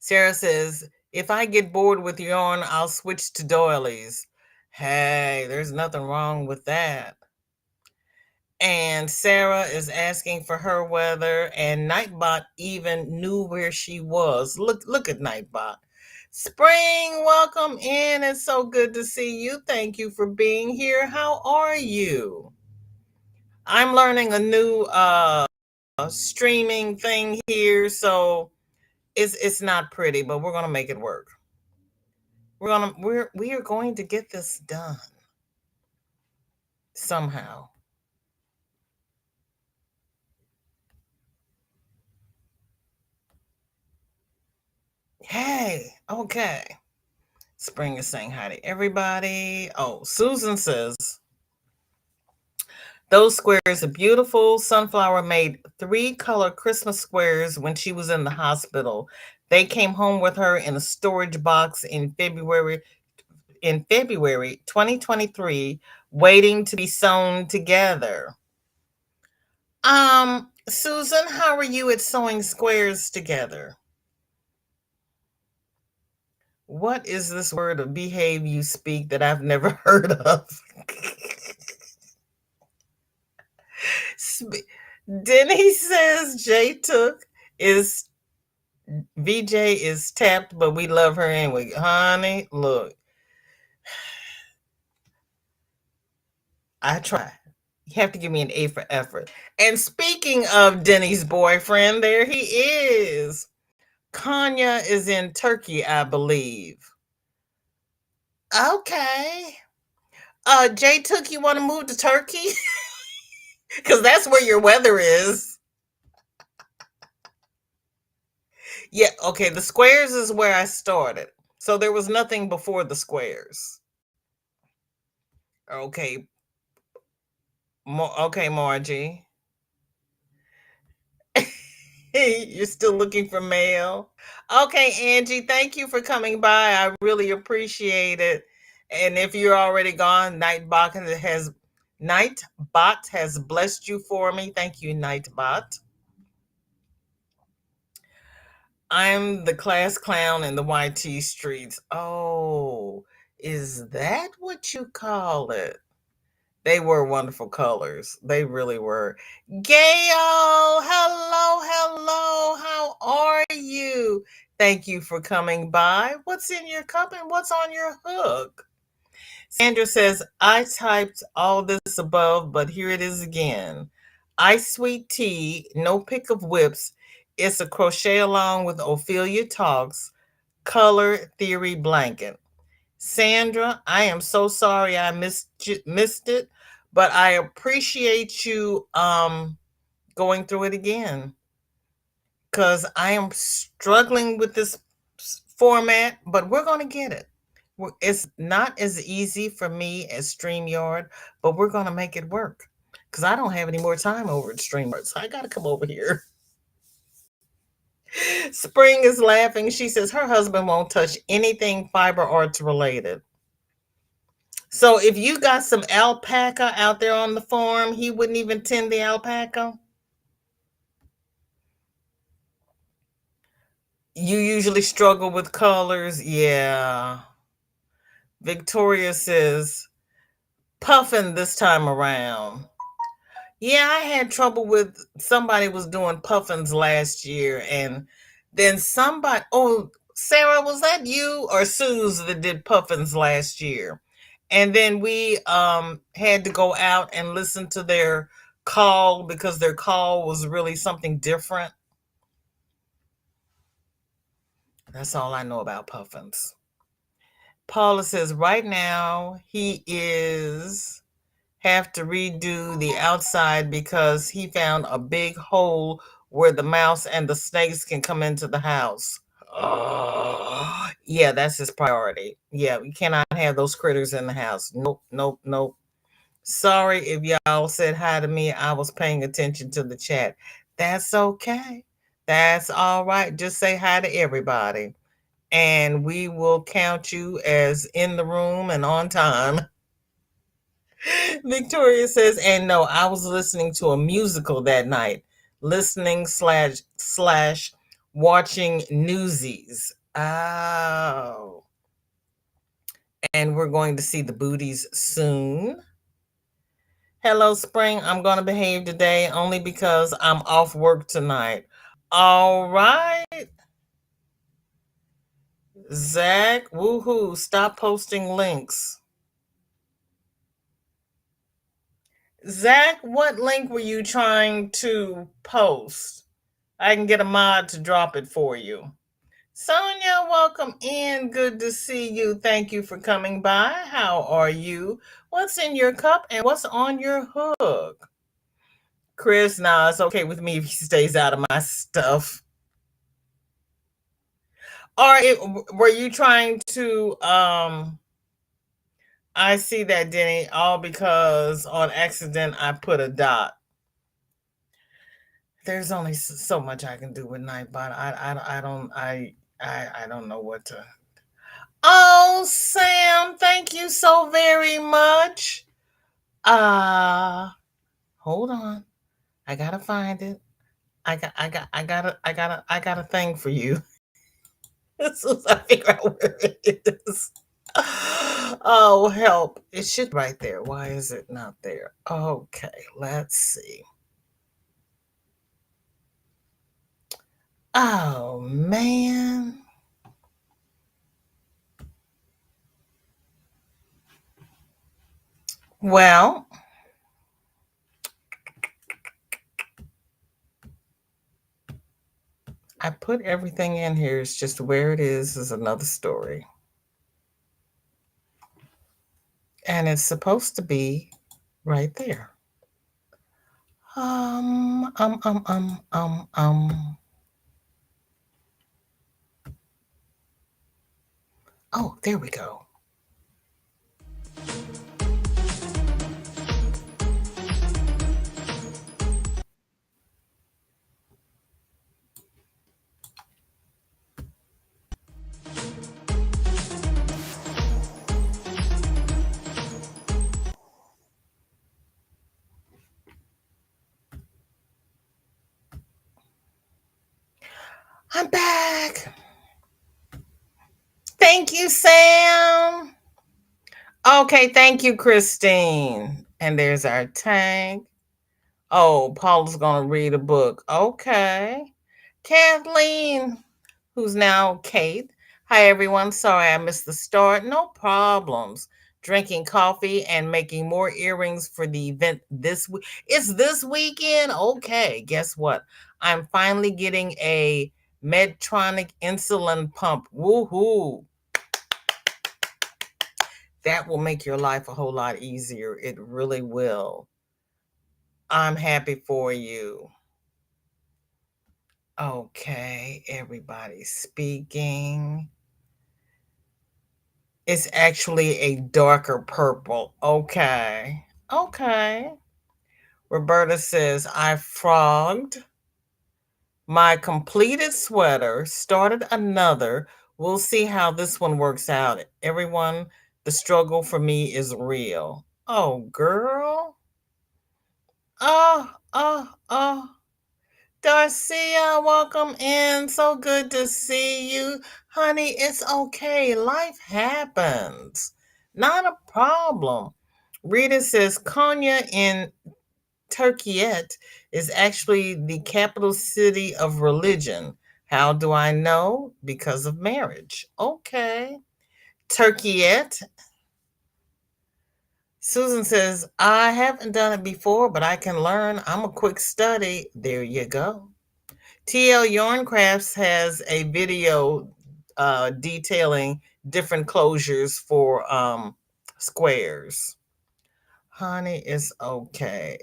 Sarah says, if I get bored with yarn, I'll switch to doilies. Hey, there's nothing wrong with that. And Sarah is asking for her weather, and Nightbot even knew where she was. Look at Nightbot. Spring, welcome in. It's so good to see you. Thank you for being here. How are you? I'm learning a new streaming thing here, so it's not pretty, but we're gonna make it work. We are going to get this done somehow. Hey, okay. Spring is saying hi to everybody. Oh, Susan says, those squares are beautiful. Sunflower made 3-color Christmas squares when she was in the hospital. They came home with her in a storage box in February 2023, waiting to be sewn together. Susan, how are you at sewing squares together? What is this word of behave you speak that I've never heard of? Denny says J took is VJ is tapped, but we love her anyway. Honey, look. I try. You have to give me an A for effort. And speaking of Denny's boyfriend, there he is. Kanya is in Turkey, I believe. Okay. Jay Took, you want to move to Turkey? Because that's where your weather is. Yeah, okay. The squares is where I started. So there was nothing before the squares. Okay. Okay, Margie. You're still looking for mail. Okay, Angie, thank you for coming by. I really appreciate it. And if you're already gone, Nightbot has blessed you for me. Thank you, Nightbot. I'm the class clown in the YT streets. Oh, is that what you call it? They were wonderful colors. They really were. Gail, hello, hello. How are you? Thank you for coming by. What's in your cup and what's on your hook? Sandra says, I typed all this above, but here it is again. Ice Sweet Tea, No Pick of Whips. It's a crochet along with Ophelia Talks Color Theory Blanket. Sandra, I am so sorry I missed it, but I appreciate you going through it again, because I am struggling with this format, but we're going to get it. It's not as easy for me as StreamYard, but we're going to make it work, because I don't have any more time over at StreamYard, so I got to come over here. Spring is laughing. She says her husband won't touch anything fiber arts related. So if you got some alpaca out there on the farm, he wouldn't even tend the alpaca? You usually struggle with colors? Yeah. Victoria says, puffin this time around. Yeah, I had trouble with somebody was doing puffins last year, and then somebody, oh, Sarah, was that you or Suze that did puffins last year? And then we had to go out and listen to their call, because their call was really something different. That's all I know about puffins. Paula says right now he is have to redo the outside because he found a big hole where the mouse and the snakes can come into the house. Oh, yeah, that's his priority. Yeah, we cannot have those critters in the house. Nope, nope, nope. Sorry if y'all said hi to me. I was paying attention to the chat. That's okay. That's all right. Just say hi to everybody, and we will count you as in the room and on time. Victoria says, and no, I was listening to a musical that night, listening slash watching Newsies. Oh. And we're going to see the booties soon. Hello, Spring. I'm going to behave today only because I'm off work tonight. All right. Zach, woohoo. Stop posting links. Zach, what link were you trying to post? I can get a mod to drop it for you. Sonia, welcome in. Good to see you. Thank you for coming by. How are you? What's in your cup and what's on your hook? Chris, nah, it's okay with me if he stays out of my stuff. Or were you trying to I see that, Denny, all because on accident I put a dot. There's only so much I can do with Nightbot. I don't know what to. Oh, Sam, thank you so very much. Hold on. I gotta find it. I got a thing for you. As soon as I figure out where it is. Oh, help. It should be right there. Why is it not there? Okay, let's see. Oh, man. Well, I put everything in here. It's just where it is another story. And it's supposed to be right there. Um. Oh, there we go. I'm back. Thank you, Sam. Okay, thank you, Christine. And there's our tag. Oh, Paula's going to read a book. Okay. Kathleen, who's now Kate. Hi, everyone. Sorry I missed the start. No problems. Drinking coffee and making more earrings for the event this week. It's this weekend? Okay. Guess what? I'm finally getting a Medtronic insulin pump. Woohoo. That will make your life a whole lot easier. It really will. I'm happy for you. Okay, everybody's speaking. It's actually a darker purple. Okay. Okay. Roberta says, I frogged my completed sweater, started another. We'll see how this one works out. Everyone, the struggle for me is real. Oh, girl. Oh. Darcia, welcome in. So good to see you. Honey, it's okay. Life happens. Not a problem. Rita says Konya in Turkeyette is actually the capital city of religion. How do I know? Because of marriage. Okay. Turkeyette. Susan says, I haven't done it before, but I can learn. I'm a quick study. There you go. TL Yarn Crafts has a video detailing different closures for squares. Honey, it's okay.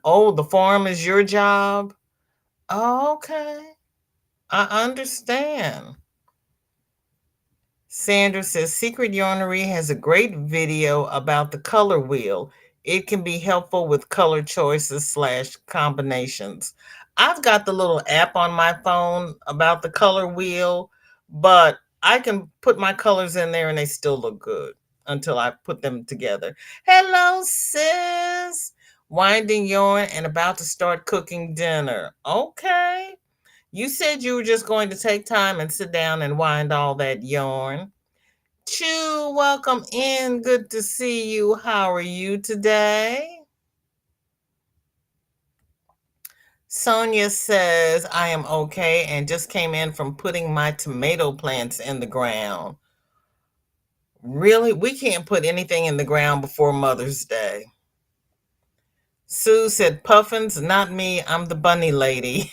Oh, the farm is your job? Okay. I understand. Sandra says Secret Yarnery has a great video about the color wheel. It can be helpful with color choices / combinations. I've got the little app on my phone about the color wheel, but I can put my colors in there and they still look good until I put them together. Hello, sis. Winding yarn and about to start cooking dinner. Okay. You said you were just going to take time and sit down and wind all that yarn. Chew, welcome in. Good to see you. How are you today? Sonia says, I am okay and just came in from putting my tomato plants in the ground. Really? We can't put anything in the ground before Mother's Day. Sue said, Puffins, not me. I'm the bunny lady.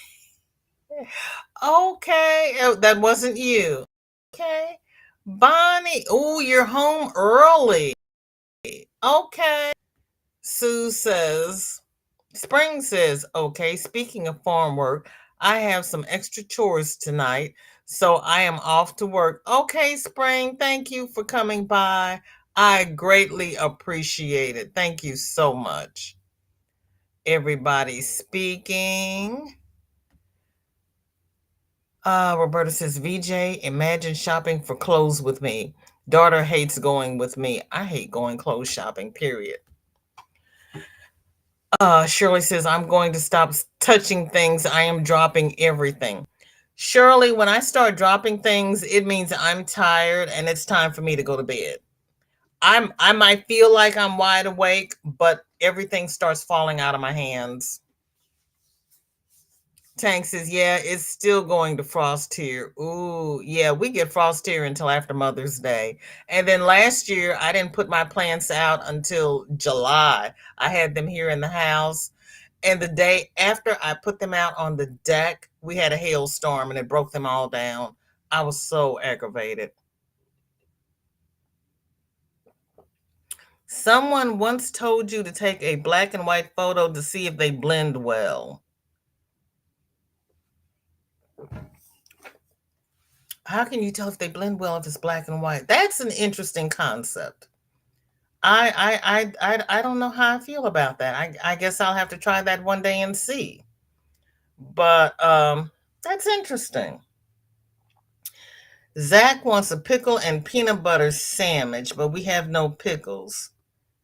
Okay. Oh, that wasn't you. Okay. Bonnie. Oh, you're home early. Okay. Sue says, Spring says, okay, speaking of farm work, I have some extra chores tonight, so I am off to work. Okay, Spring, thank you for coming by. I greatly appreciate it. Thank you so much. Everybody speaking. Roberta says, VJ, imagine shopping for clothes with me. Daughter hates going with me. I hate going clothes shopping, period. Shirley says, I'm going to stop touching things. I am dropping everything. Shirley, when I start dropping things, it means I'm tired and it's time for me to go to bed. I might feel like I'm wide awake, but everything starts falling out of my hands. Tank says, yeah, it's still going to frost here. Ooh, yeah, we get frost here until after Mother's Day. And then last year, I didn't put my plants out until July. I had them here in the house. And the day after I put them out on the deck, we had a hailstorm and it broke them all down. I was so aggravated. Someone once told you to take a black and white photo to see if they blend well. How can you tell if they blend well if it's black and white? That's an interesting concept. I don't know how I feel about that. I guess I'll have to try that one day and see. But that's interesting. Zach wants a pickle and peanut butter sandwich, but we have no pickles.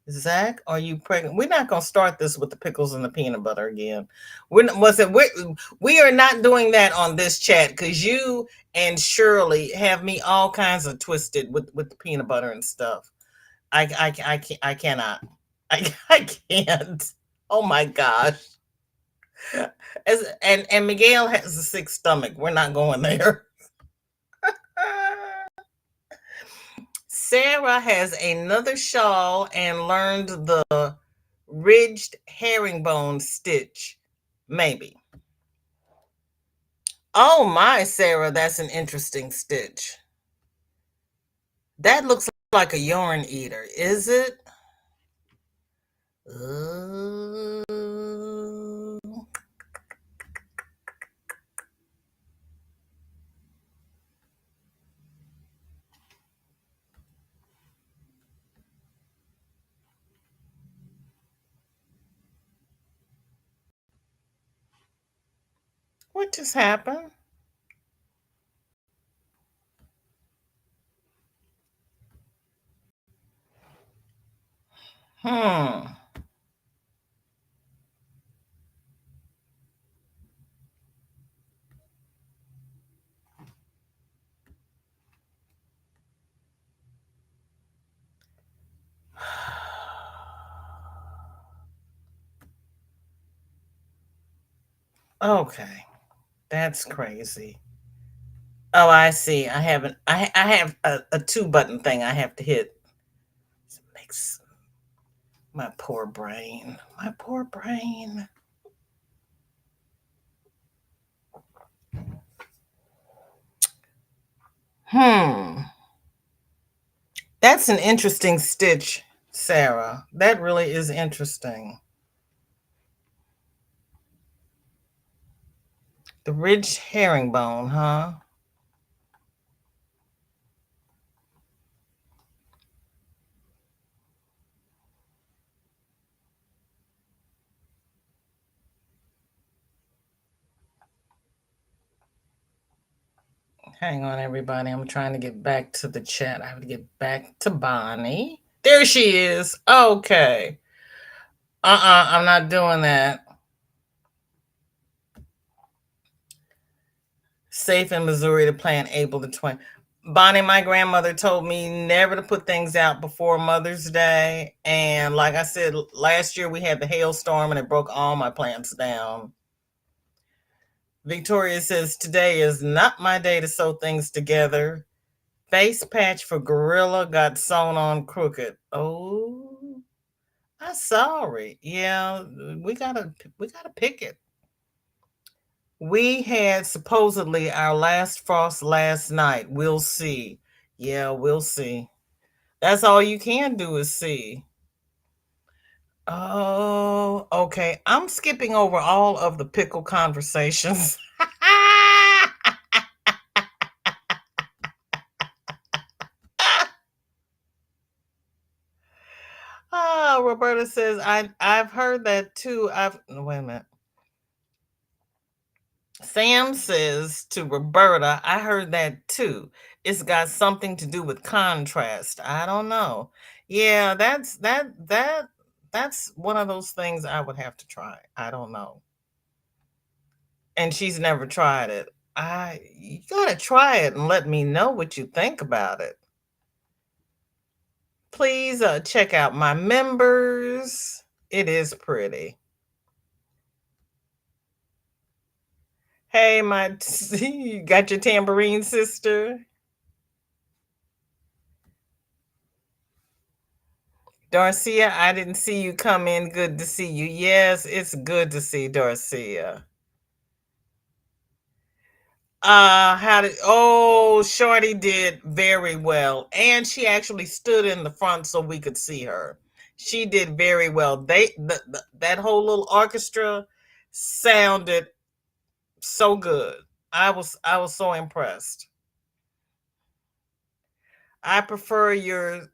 Zach, are you pregnant? We're not going to start this with the pickles and the peanut butter again. We are not doing that on this chat because you and Shirley have me all kinds of twisted with the peanut butter and stuff. I cannot. I can't. Oh my gosh. And Miguel has a sick stomach. We're not going there. Sarah has another shawl and learned the ridged herringbone stitch. Maybe. Oh my, Sarah, that's an interesting stitch. That looks like a yarn eater, is it? What just happened? Hmm. Okay. That's crazy. Oh, I see. I haven't. I have a 2-button thing I have to hit. It makes my poor brain. My poor brain. Hmm. That's an interesting stitch, Sarah. That really is interesting. The ridged herringbone, huh? Hang on, everybody. I'm trying to get back to the chat. I have to get back to Bonnie. There she is. Okay. I'm not doing that. Safe in Missouri to plant April the 20th. Bonnie, my grandmother told me never to put things out before Mother's Day. And like I said, last year we had the hailstorm and it broke all my plants down. Victoria says, today is not my day to sew things together. Face patch for Gorilla got sewn on crooked. Oh, I'm sorry. Yeah, we gotta pick it. We had supposedly our last frost last night. We'll see. Yeah, we'll see. That's all you can do is see. Oh, okay. I'm skipping over all of the pickle conversations. Ah, Roberta says I've heard that too. Wait a minute. Sam says to Roberta, I heard that too. It's got something to do with contrast. I don't know. Yeah, that's one of those things I would have to try. I don't know. And she's never tried it. You gotta try it and let me know what you think about it. Please check out my members. It is pretty. Hey, you got your tambourine sister? Darcia, I didn't see you come in. Good to see you. Yes, it's good to see Darcia. Shorty did very well. And she actually stood in the front so we could see her. She did very well. That whole little orchestra sounded so good. I was so impressed. I prefer your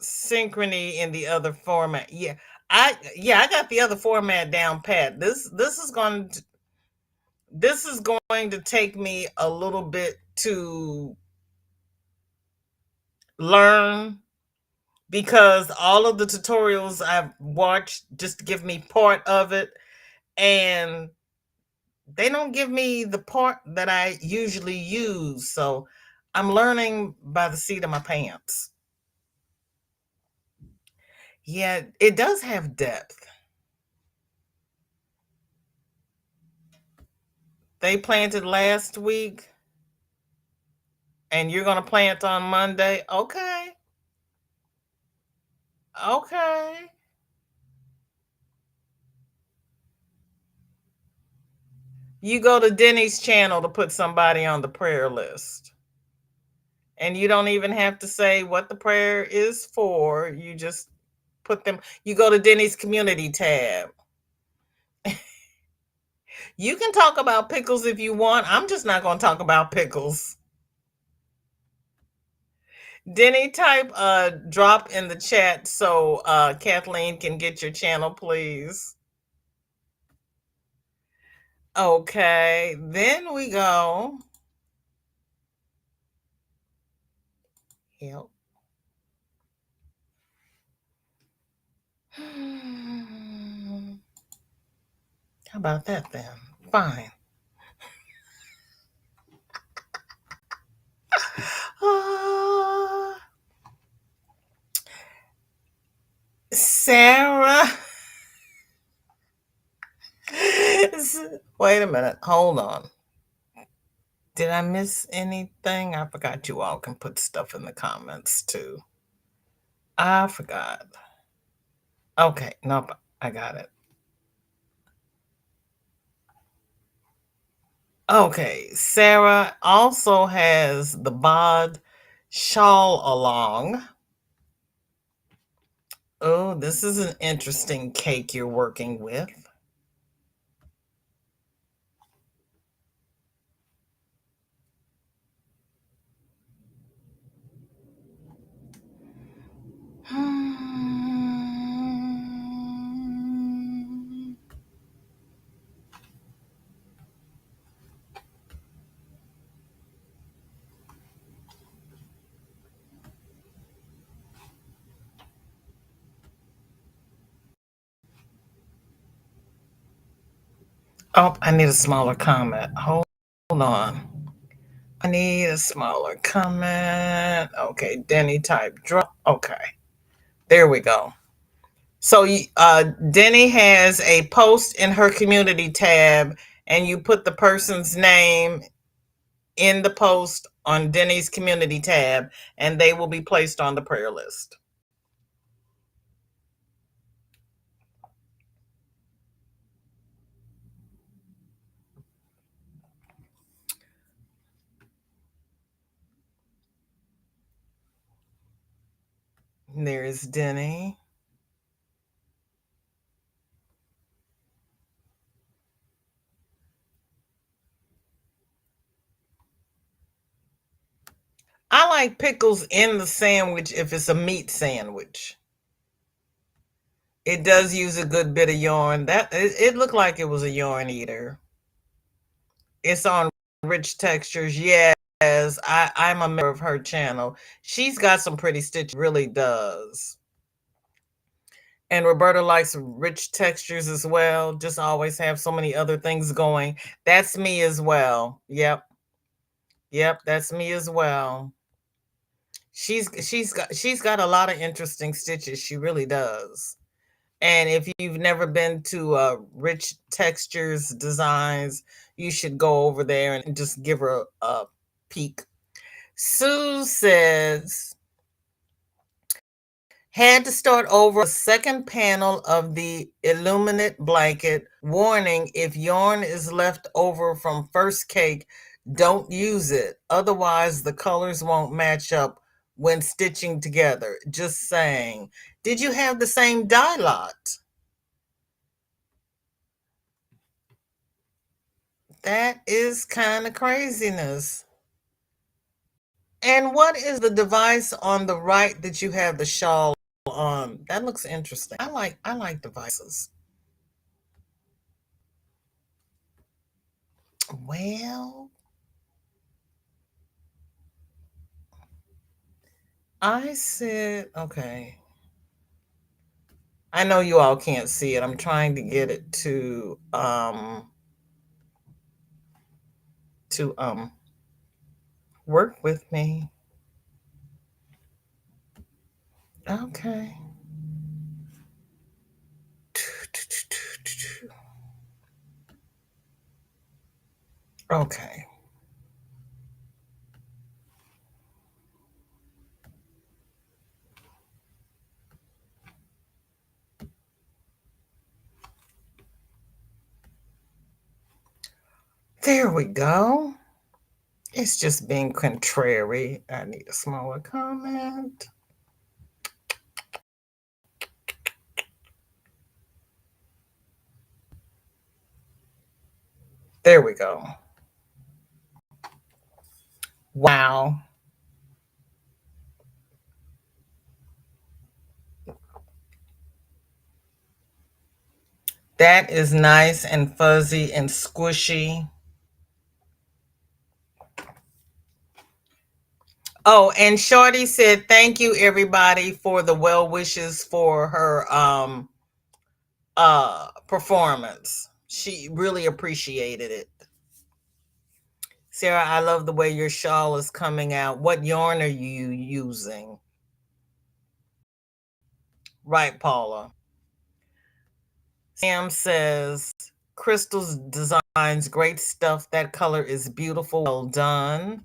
synchrony in the other format. I got the other format down pat. This is going to take me a little bit to learn because all of the tutorials I've watched just give me part of it, and they don't give me the part that I usually use. So I'm learning by the seat of my pants. Yeah, it does have depth. They planted last week and you're going to plant on Monday. Okay. Okay. You go to Denny's channel to put somebody on the prayer list. And you don't even have to say what the prayer is for. You just put them, you go to Denny's community tab. You can talk about pickles if you want. I'm just not going to talk about pickles. Denny, type drop in the chat so Kathleen can get your channel, please. Okay, then we go. Yep. How about that then? Fine. Sarah. Wait a minute. Hold on. Did I miss anything? I forgot you all can put stuff in the comments too. I forgot. Okay, nope. I got it. Okay, Sarah also has the bod shawl along. Oh, this is an interesting cake you're working with. Oh, I need a smaller comment. Hold on. I need a smaller comment. Okay, Denny type drop. Okay, there we go. So Denny has a post in her community tab, and you put the person's name in the post on Denny's community tab, and they will be placed on the prayer list. There's Denny. I like pickles in the sandwich if it's a meat sandwich. It does use a good bit of yarn. It looked like it was a yarn eater. It's on Rich Textures. Yes, I'm a member of her channel. She's got some pretty stitches, really does. And Roberta likes rich textures as well. Just always have so many other things going. That's me as well. Yep. Yep, that's me as well. She's got a lot of interesting stitches. She really does. And if you've never been to Rich Textures Designs, you should go over there and just give her a peek. Sue says, had to start over a second panel of the Illuminate blanket. Warning, if yarn is left over from first cake, don't use it. Otherwise, the colors won't match up when stitching together. Just saying. Did you have the same dye lot? That is kind of craziness. And what is the device on the right that you have the shawl on? That looks interesting. I like devices. Well, I said, okay. I know you all can't see it. I'm trying to get it to work with me. Okay. Okay. There we go. It's just being contrary. I need a smaller comment. There we go. Wow. That is nice and fuzzy and squishy. Oh, and Shorty said, thank you everybody for the well wishes for her performance. She really appreciated it. Sarah, I love the way your shawl is coming out. What yarn are you using? Right, Paula. Sam says, Crystal's designs, great stuff. That color is beautiful. Well done.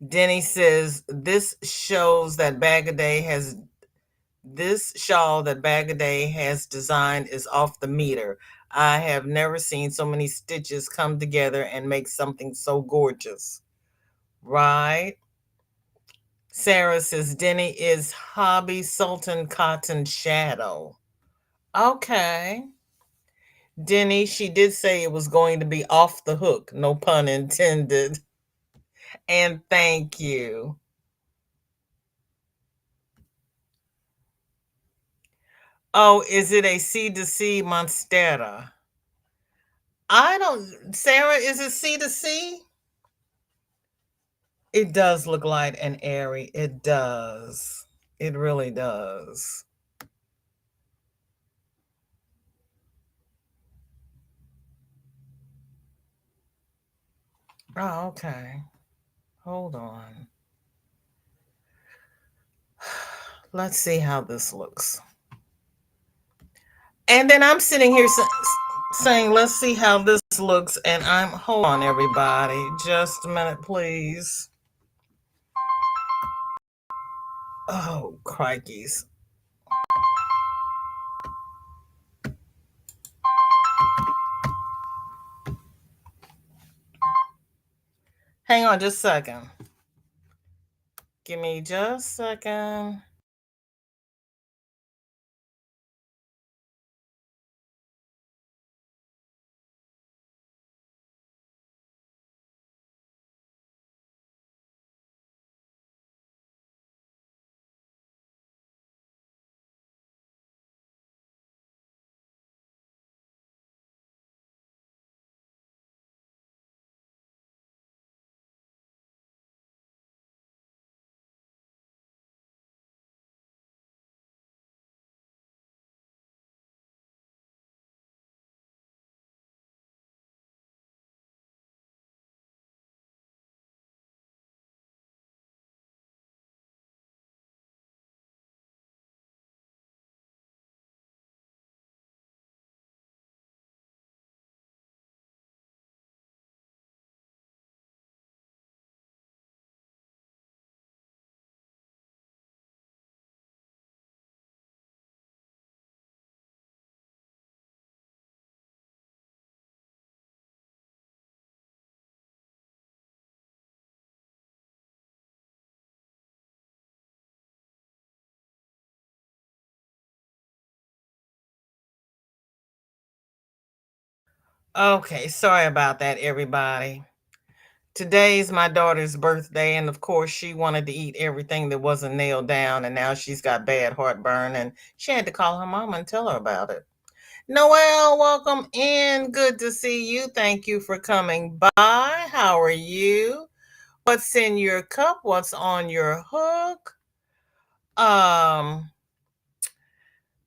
Denny says, this shows that Bag a Day has this shawl that Bag a Day has designed is off the meter. I have never seen so many stitches come together and make something so gorgeous. Right? Sarah says, Denny is Hobby Sultan Cotton Shadow. Okay. Denny, she did say it was going to be off the hook, no pun intended. And thank you. Oh, is it a C to C Monstera? I don't, Sarah, is it C to C? It does look light and airy. It does. It really does. Oh, okay. Hold on. Let's see how this looks. And then I'm sitting here saying, let's see how this looks. And hold on, everybody. Just a minute, please. Oh, crikeys. Hang on just a second. Give me just a second. Okay, sorry about that, everybody. Today's my daughter's birthday, and of course, she wanted to eat everything that wasn't nailed down, and now she's got bad heartburn, and she had to call her mama and tell her about it. Noelle, welcome in. Good to see you. Thank you for coming by. How are you? What's in your cup? What's on your hook? Um,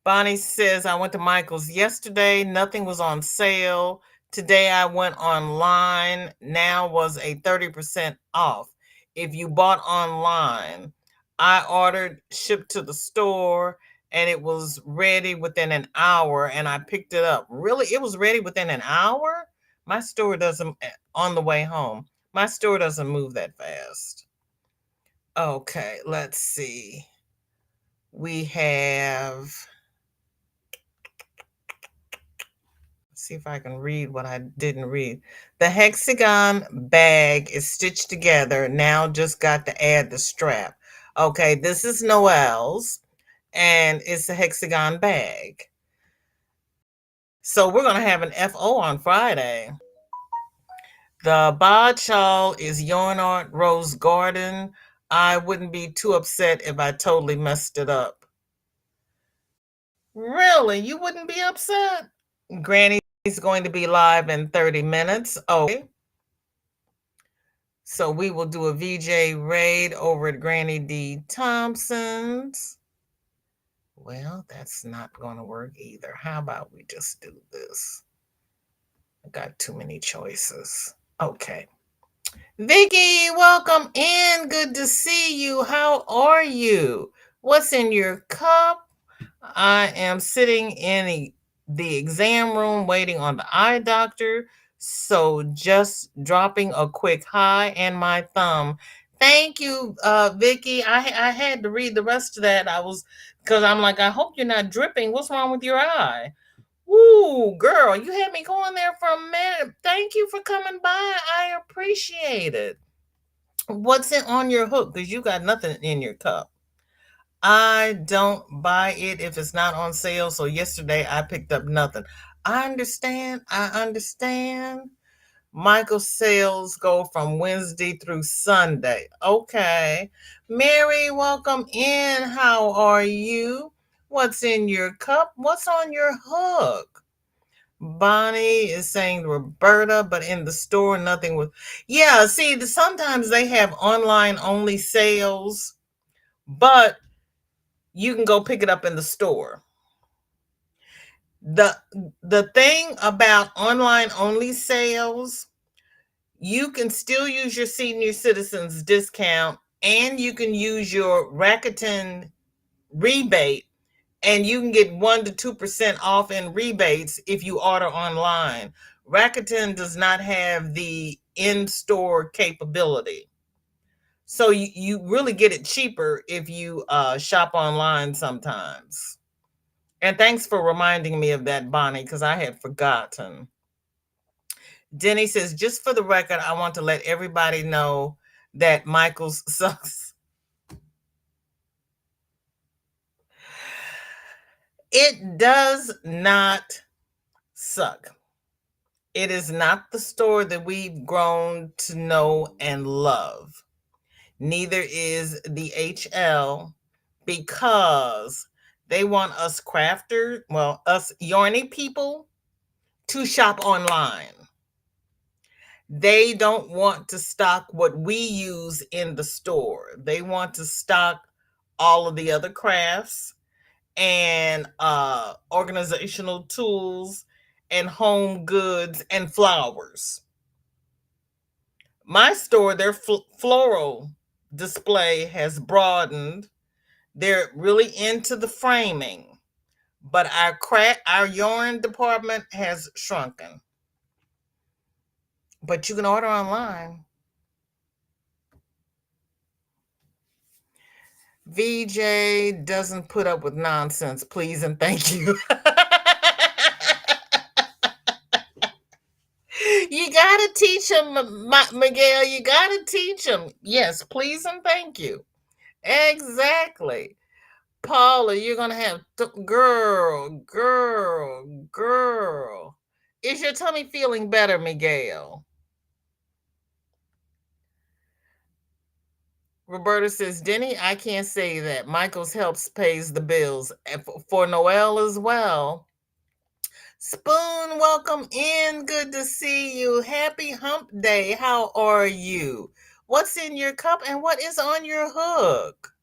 Bonnie says, I went to Michael's yesterday. Nothing was on sale. Today I went online. Now was a 30% off. If you bought online, I ordered, shipped to the store, and it was ready within an hour, and I picked it up. Really? It was ready within an hour? My store doesn't, on the way home, my store doesn't move that fast. Okay, let's see. We have, see if I can read what I didn't read. The hexagon bag is stitched together. Now just got to add the strap. Okay, this is Noelle's, and it's a hexagon bag. So we're going to have an FO on Friday. The bod shawl is Yarn Art Rose Garden. I wouldn't be too upset if I totally messed it up. Really? You wouldn't be upset? Granny's going to be live in 30 minutes. Okay. So we will do a VJ raid over at Granny D. Thompson's. Well, that's not going to work either. How about we just do this? I got too many choices. Okay. Vicky, welcome in. Good to see you. How are you? What's in your cup? I am sitting in the exam room waiting on the eye doctor. So just dropping a quick hi and my thumb. Thank you, Vicky. I had to read the rest of that. Because I'm like, I hope you're not dripping. What's wrong with your eye? Ooh, girl, you had me going there for a minute. Thank you for coming by. I appreciate it. What's it on your hook? Because you got nothing in your cup. I don't buy it if it's not on sale. So yesterday I picked up nothing. I understand. Michael's sales go from Wednesday through Sunday. Okay. Mary, welcome in. How are you? What's in your cup? What's on your hook? Bonnie is saying Roberta, but in the store, nothing was. Yeah, see, sometimes they have online only sales, but you can go pick it up in the store. The thing about online only sales, you can still use your senior citizens discount, and you can use your Rakuten rebate, and you can get 1 to 2% off in rebates if you order online. Rakuten does not have the in-store capability. So you really get it cheaper if you shop online sometimes. And thanks for reminding me of that, Bonnie, because I had forgotten. Denny says, just for the record, I want to let everybody know that Michael's sucks. It does not suck. It is not the store that we've grown to know and love. Neither is the HL, because they want us crafters, well, us Yarny people, to shop online. They don't want to stock what we use in the store. They want to stock all of the other crafts and organizational tools and home goods and flowers. My store, their floral display has broadened. They're really into the framing, but our yarn department has shrunken. But you can order online. VJ doesn't put up with nonsense, please and thank you. You gotta teach him, Miguel. You gotta teach him. Yes, please and thank you. Exactly. Paula, you're gonna have girl. Is your tummy feeling better, Miguel? Roberta says, Denny, I can't say that. Michael's helps pays the bills. And for Noel as well. Spoon, welcome in. Good to see you. Happy hump day. How are you? What's in your cup and what is on your hook?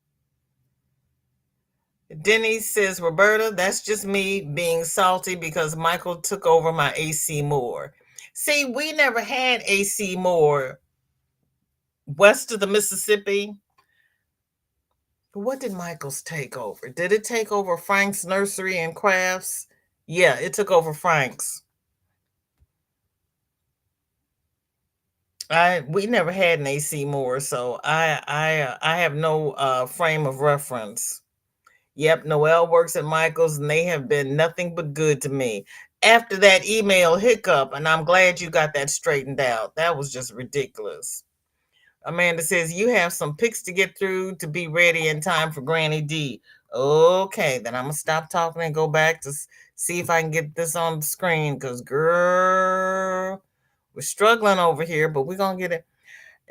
Denny says, Roberta, that's just me being salty because Michael took over my AC Moore. See, we never had AC Moore west of the Mississippi. What did Michael's take over? Did it take over Frank's Nursery and Crafts? Yeah, it took over Frank's. We never had an AC Moore, so I have no frame of reference. Yep, Noel works at Michael's, and they have been nothing but good to me. After that email hiccup, and I'm glad you got that straightened out. That was just ridiculous. Amanda says, you have some pics to get through to be ready in time for Granny D. Okay, then I'm going to stop talking and go back to see if I can get this on the screen, because, girl, we're struggling over here, but we're going to get it.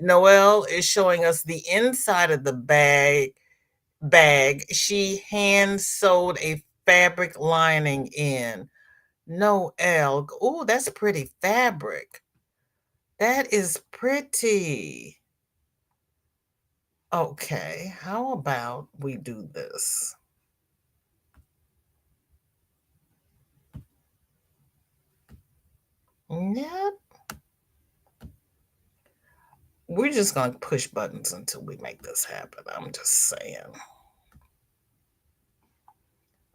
Noelle is showing us the inside of the bag. She hand sewed a fabric lining in. Noelle, oh, that's pretty fabric. That is pretty. Okay, how about we do this? Yep. We're just going to push buttons until we make this happen. I'm just saying.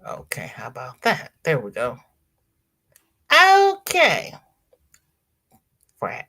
Okay, how about that? There we go. Okay. Frack.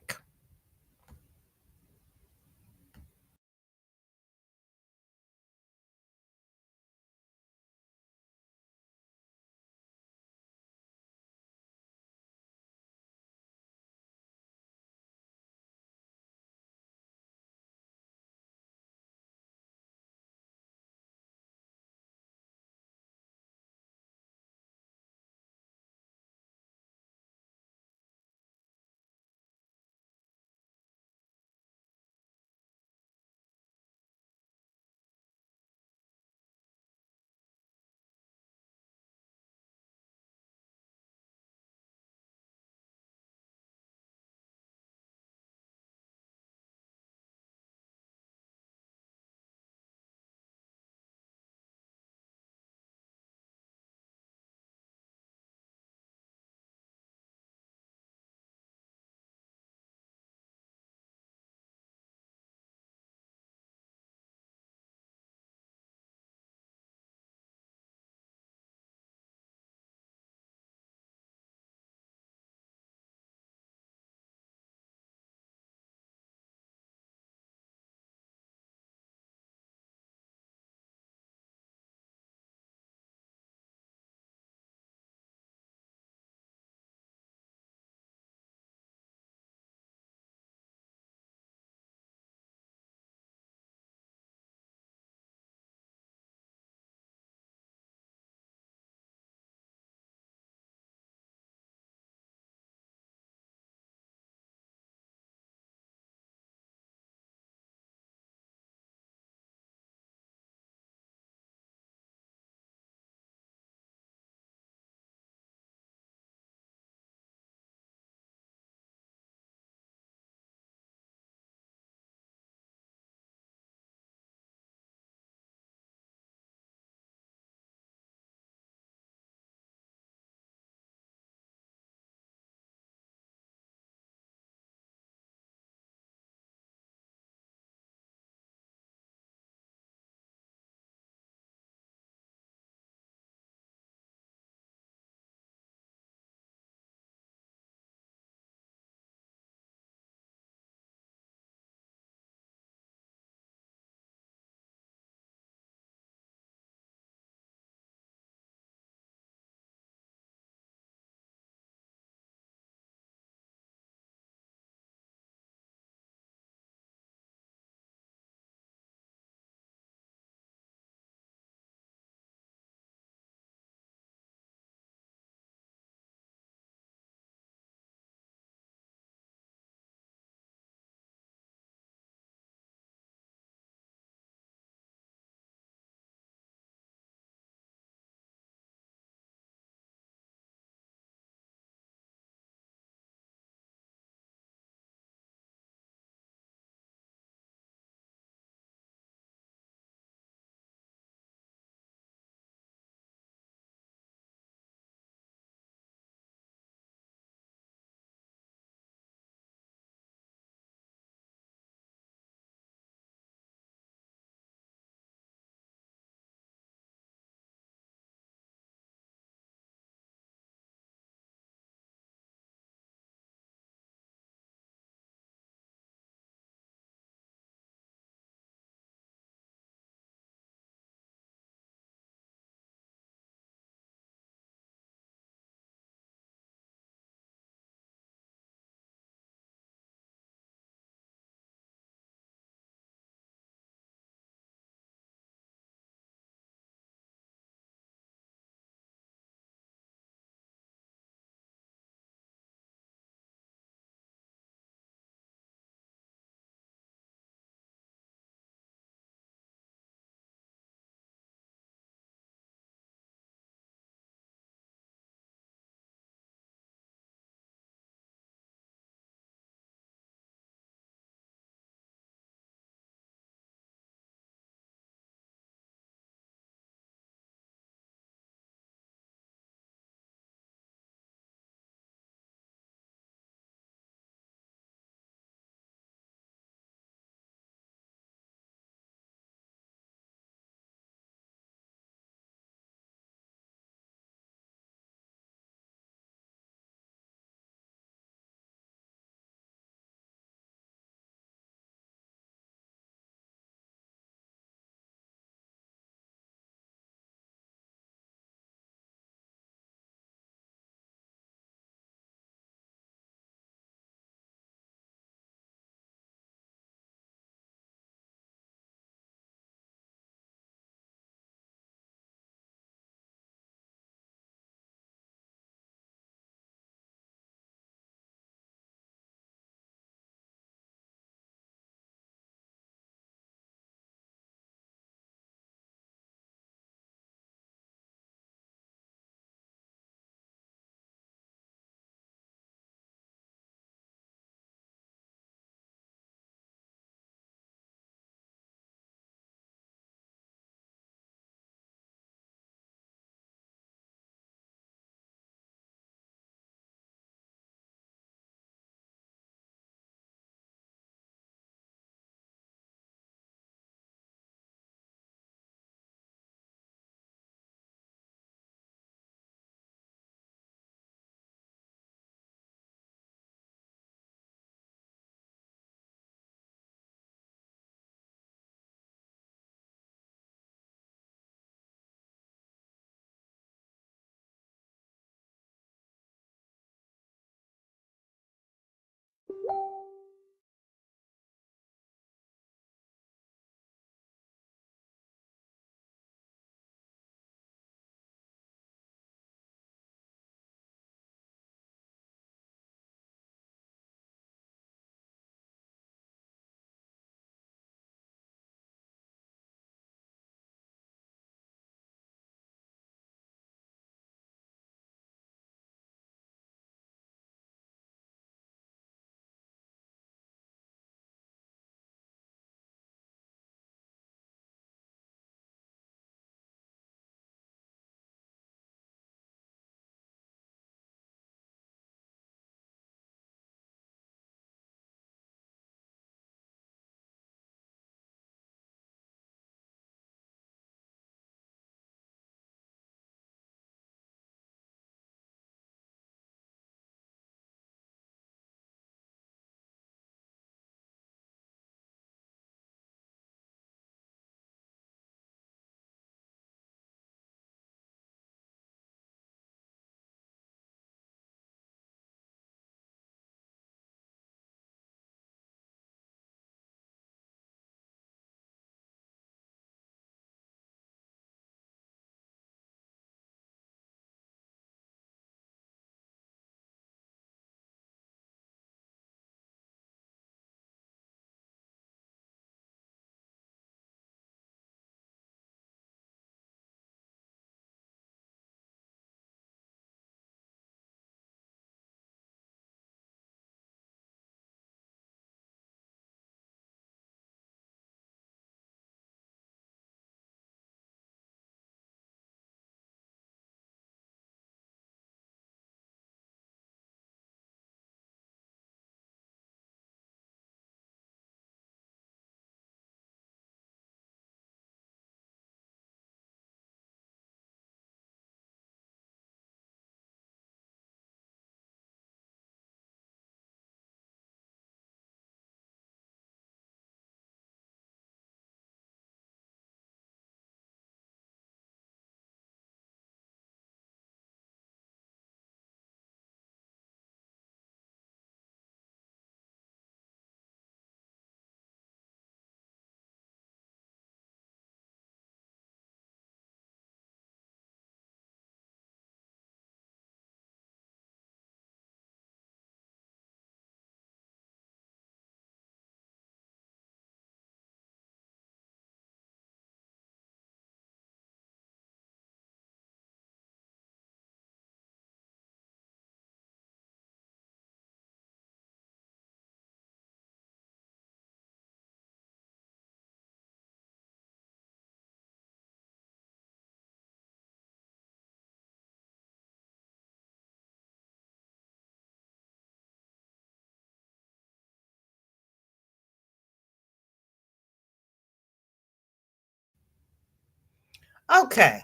Okay.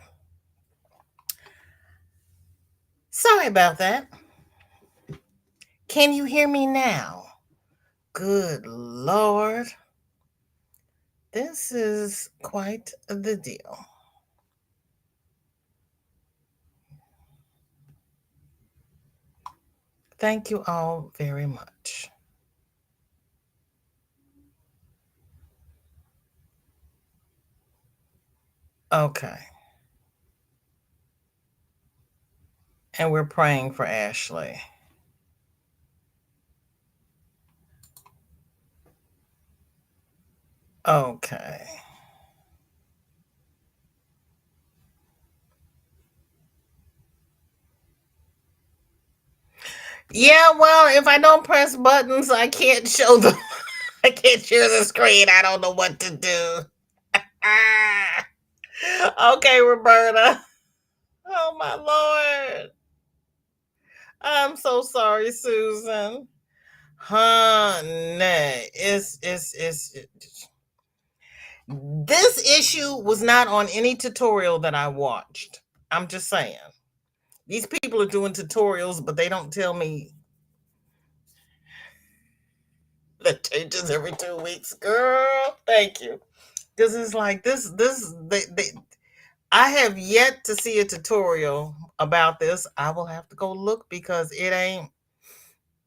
Sorry about that. Can you hear me now? Good Lord. This is quite the deal. Thank you all very much. Okay. And we're praying for Ashley. Okay. Yeah, well, if I don't press buttons, I can't show the I can't share the screen. I don't know what to do. Ah. Okay, Roberta. Oh my Lord. I'm so sorry, Susan. Honey, this issue was not on any tutorial that I watched. I'm just saying. These people are doing tutorials, but they don't tell me that changes every 2 weeks. Girl, thank you. Because it's like I have yet to see a tutorial about this. I will have to go look because it ain't.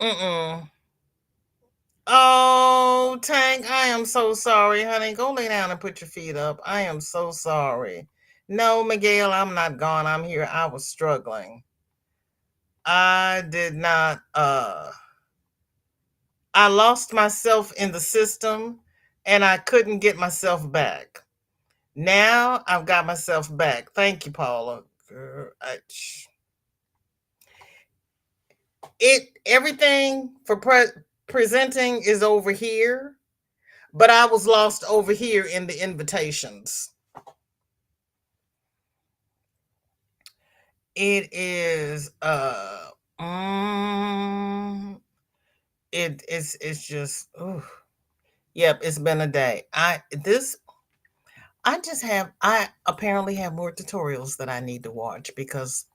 Mm-mm. Oh, Tank, I am so sorry, honey. Go lay down and put your feet up. I am so sorry. No, Miguel, I'm not gone. I'm here. I was struggling. I did not I lost myself in the system and I couldn't get myself back. Now I've got myself back. Thank you, Paula. Everything for presenting is over here, but I was lost over here in the invitations. It is it's just ooh. Yep, it's been a day. I apparently have more tutorials that I need to watch because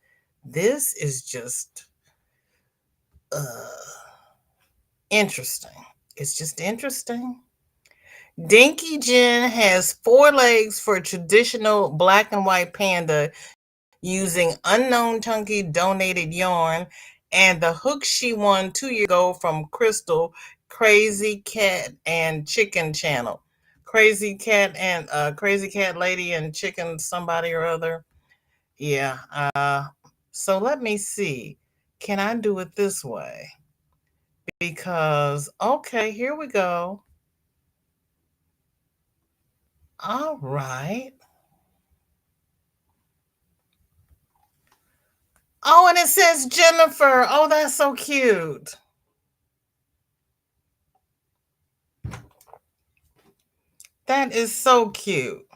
this is just uh interesting. It's just interesting. Dinky Jen has 4 legs for traditional black and white panda using unknown chunky donated yarn and the hook she won 2 years ago from Crystal, Crazy Cat and Chicken Channel. Crazy Cat and Crazy Cat Lady and Chicken somebody or other. Yeah. So let me see. Can I do it this way? Because okay, here we go. All right. Oh, and it says Jennifer. Oh, that's so cute. That is so cute.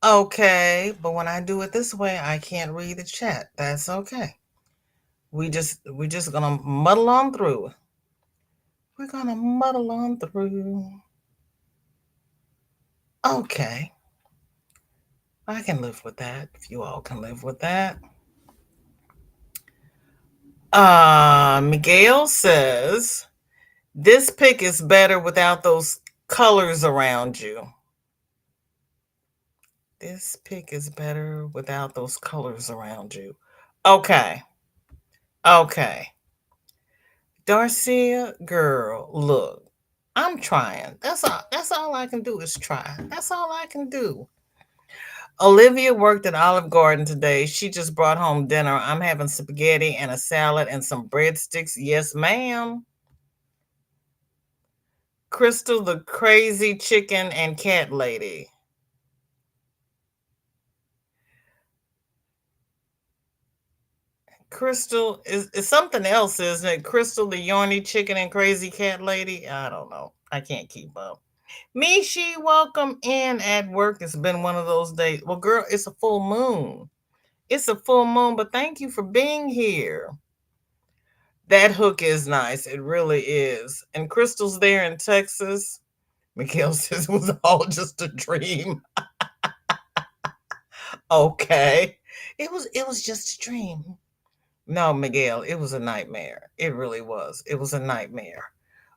Okay, but when I do it this way, I can't read the chat. That's okay. We're just gonna muddle on through. We're gonna muddle on through. Okay. I can live with that. If you all can live with that. Miguel says this pic is better without those colors around you. This pic is better without those colors around you. Okay. Okay. Darcia, girl, look. I'm trying. That's all I can do is try. That's all I can do. Olivia worked at Olive Garden today. She just brought home dinner. I'm having spaghetti and a salad and some breadsticks. Yes, ma'am. Crystal, the crazy chicken and cat lady. Crystal is something else, isn't it? Crystal, the yarny chicken and crazy cat lady. I don't know. I can't keep up. Michi, welcome in at work. It's been one of those days. Well, girl, it's a full moon. It's a full moon, but thank you for being here. That hook is nice. It really is. And Crystal's there in Texas. Mikhail says it was all just a dream. Okay. It was just a dream. No, Miguel, it was a nightmare. It really was. It was a nightmare.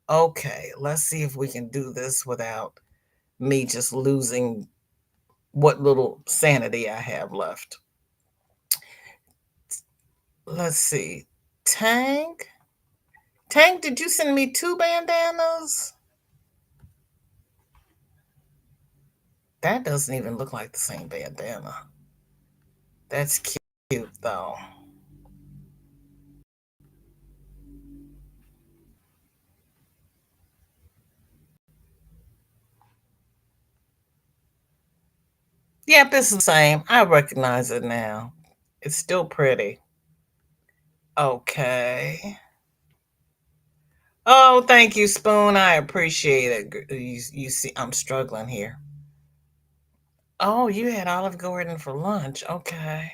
Okay, let's see if we can do this without me just losing what little sanity I have left. Let's see. Tank? Tank, did you send me two bandanas? That doesn't even look like the same bandana. That's cute, though. Yep, it's the same. I recognize it now. It's still pretty. Okay. Oh, thank you, Spoon. I appreciate it. You see, I'm struggling here. Oh, you had Olive Garden for lunch. Okay.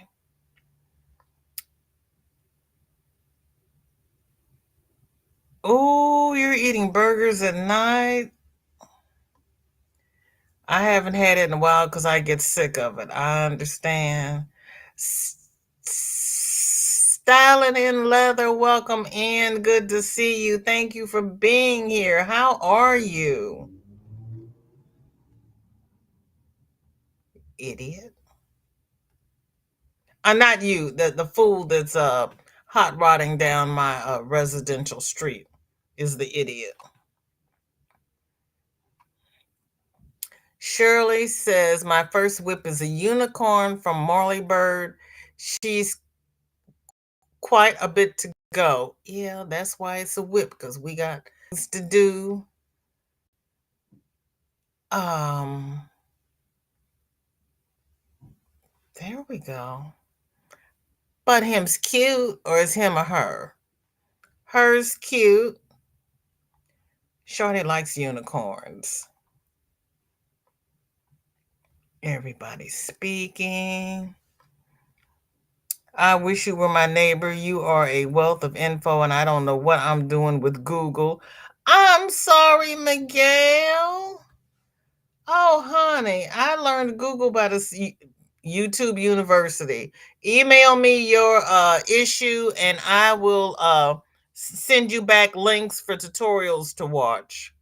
Oh, you're eating burgers at night? I haven't had it in a while because I get sick of it. I understand. Styling in leather, welcome in. Good to see you. Thank you for being here. How are you? Idiot. Not you, the fool that's hot rodding down my residential street is the idiot. Shirley says my first whip is a unicorn from Marley Bird. She's quite a bit to go. Yeah, that's why it's a whip, because we got things to do. Um, there we go. But him's cute, or is him or her? Her's cute. Shorty likes unicorns. Everybody's speaking. I wish you were my neighbor. You are a wealth of info, and I don't know what I'm doing with Google. I'm sorry, Miguel. Oh, honey, I learned Google by the YouTube University. Email me your issue, and I will send you back links for tutorials to watch.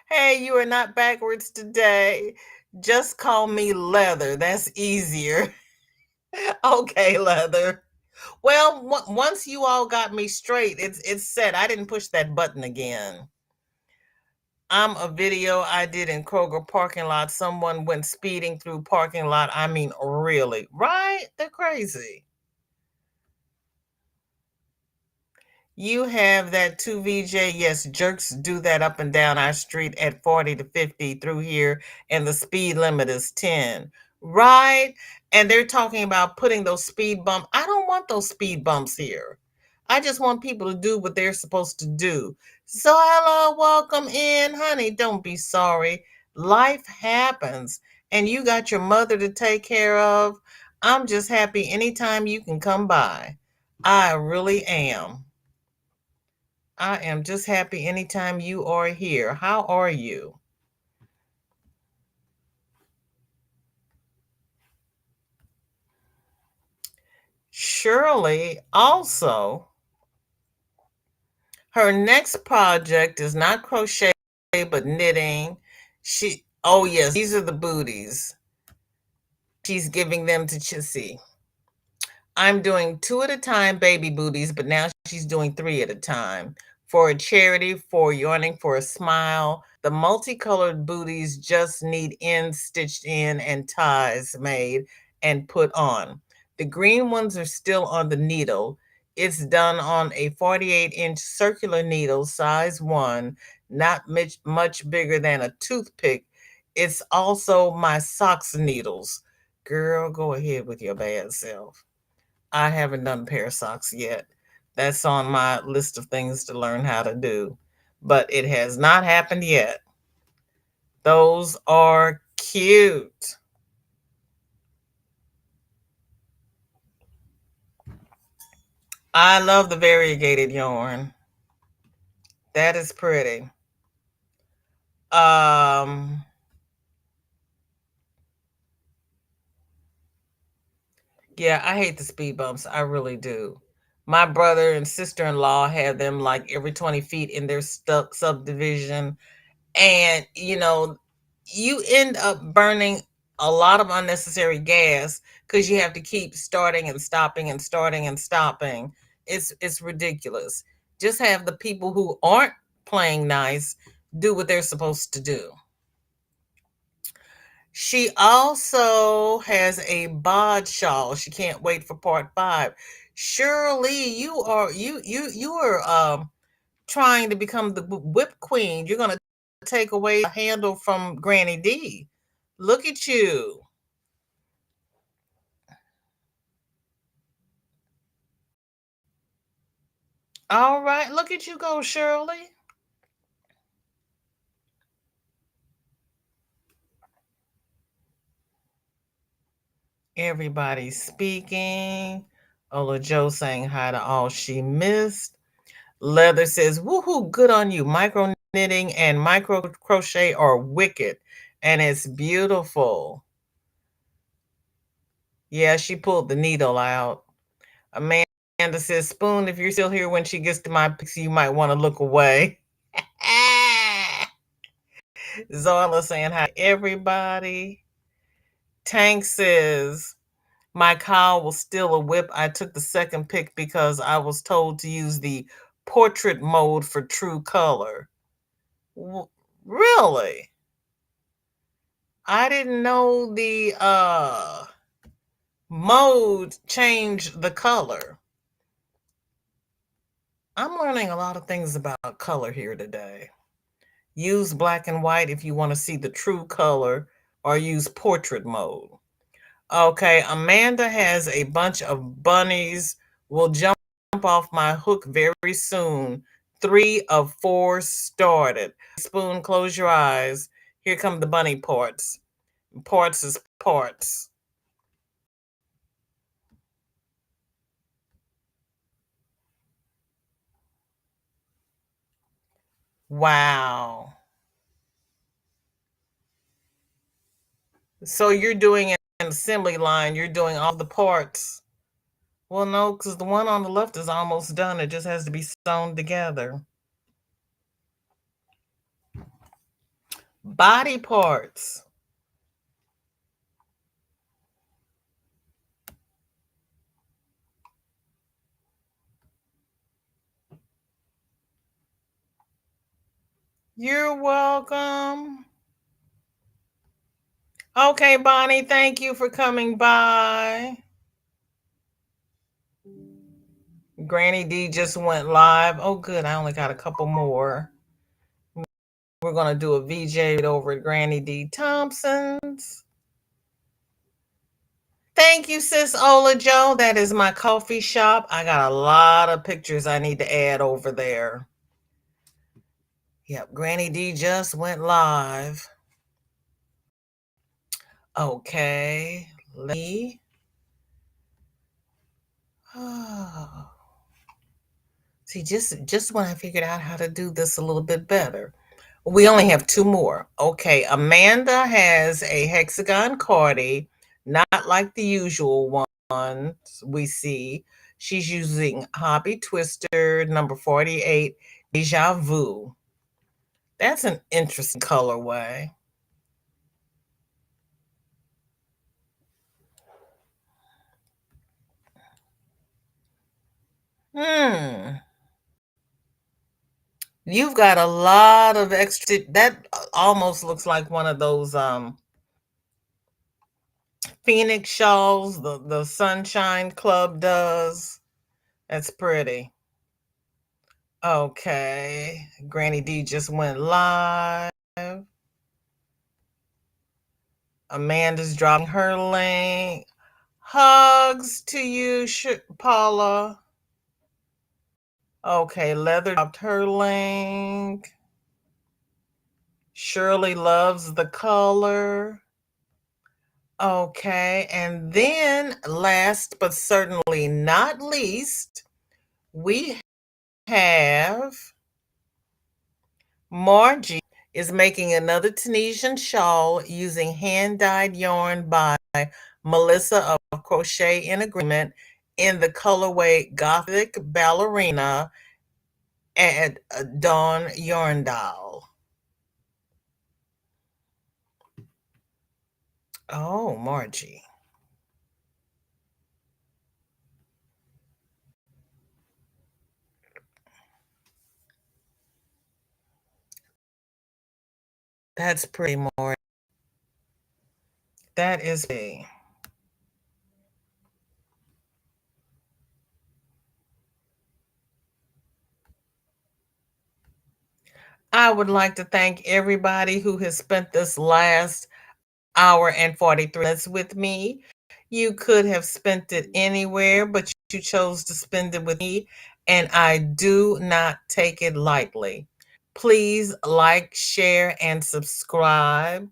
Hey, you are not backwards today. Just call me Leather. That's easier. Okay, Leather. Well, once you all got me straight, it's set. I didn't push that button again. I'm a video I did in Kroger parking lot. Someone went speeding through parking lot. I mean, really, right? They're crazy. You have that too, VJ. Yes, jerks do that up and down our street at 40 to 50 through here, and the speed limit is 10. Right? And they're talking about putting those speed bumps. I don't want those speed bumps here. I just want people to do what they're supposed to do. So, hello, welcome in, honey. Don't be sorry. Life happens, and you got your mother to take care of. I'm just happy anytime you can come by. I really am. I am just happy anytime you are here. How are you? Shirley also, her next project is not crochet but knitting. Oh yes, these are the booties. She's giving them to Chissy. I'm doing 2 at a time baby booties, but now she's doing 3 at a time. For a charity, for Yarning for a Smile. The multicolored booties just need ends stitched in and ties made and put on. The green ones are still on the needle. It's done on a 48-inch circular needle, size 1, not much bigger than a toothpick. It's also my socks needles. Girl, go ahead with your bad self. I haven't done pair of socks yet. That's on my list of things to learn how to do, but it has not happened yet. Those are cute. I love the variegated yarn. That is pretty. Um, Yeah, I hate the speed bumps. I really do. My brother and sister-in-law have them like every 20 feet in their subdivision. And, you end up burning a lot of unnecessary gas because you have to keep starting and stopping and starting and stopping. It's ridiculous. Just have the people who aren't playing nice do what they're supposed to do. She also has a bod shawl. She can't wait for part 5. Shirley, you are trying to become the whip queen. You're gonna take away the handle from Granny D. Look at you. All right, look at you go, Shirley. Everybody's speaking. Ola Joe saying hi to all she missed. Leather says, woohoo, good on you. Micro knitting and micro crochet are wicked, and it's beautiful. Yeah, she pulled the needle out. Amanda says, Spoon, if you're still here when she gets to my pixie, you might want to look away. Zola saying hi, everybody. Tank says, my cowl was still a whip. I took the second pick because I was told to use the portrait mode for true color. Really? I didn't know the mode changed the color. I'm learning a lot of things about color here today. Use black and white if you want to see the true color, or use portrait mode. Okay, Amanda has a bunch of bunnies. Will jump off my hook very soon. 3 of 4 started. Spoon, close your eyes. Here come the bunny parts. Parts is parts. Wow. So you're doing an assembly line. You're doing all the parts. Well, no, because the one on the left is almost done. It just has to be sewn together. Body parts. You're welcome. Okay, Bonnie, thank you for coming by. Granny D just went live. Oh, good. I only got a couple more. We're going to do a VJ over at Granny D Thompson's. Thank you, sis Ola Joe. That is my coffee shop. I got a lot of pictures I need to add over there. Yep, Granny D just went live. Okay, let me. Oh. See, just when I figured out how to do this a little bit better. We only have 2 more. Okay, Amanda has a hexagon cardi, not like the usual ones we see. She's using Hobby Twister number 48, Deja Vu. That's an interesting colorway. Hmm. You've got a lot of extra. That almost looks like one of those Phoenix shawls the Sunshine Club does. That's pretty. Okay. Granny D just went live. Amanda's dropping her link. Hugs to you, Paula. Okay, Leather dropped her link. Shirley loves the color. Okay, and then last but certainly not least, we have Margie is making another Tunisian shawl using hand-dyed yarn by Melissa of Crochet in Agreement in the colorway Gothic Ballerina at Dawn YarnDoll. Oh, Margie. That's pretty more. That is a. I would like to thank everybody who has spent this last hour and 43 minutes with me. You could have spent it anywhere, but you chose to spend it with me, and I do not take it lightly. Please like, share, and subscribe.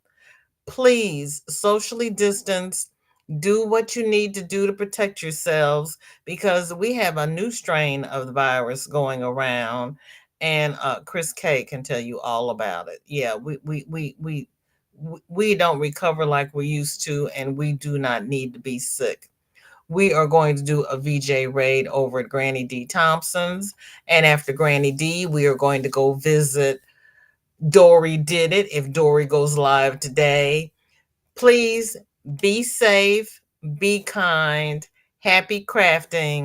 Please socially distance. Do what you need to do to protect yourselves because we have a new strain of the virus going around, and Chris K can tell you all about it. Yeah, we don't recover like we used to, and we do not need to be sick. We are going to do a VJ raid over at Granny D Thompson's, and after Granny D, we are going to go visit Dori Did It if Dori goes live today. Please be safe, be kind, happy crafting.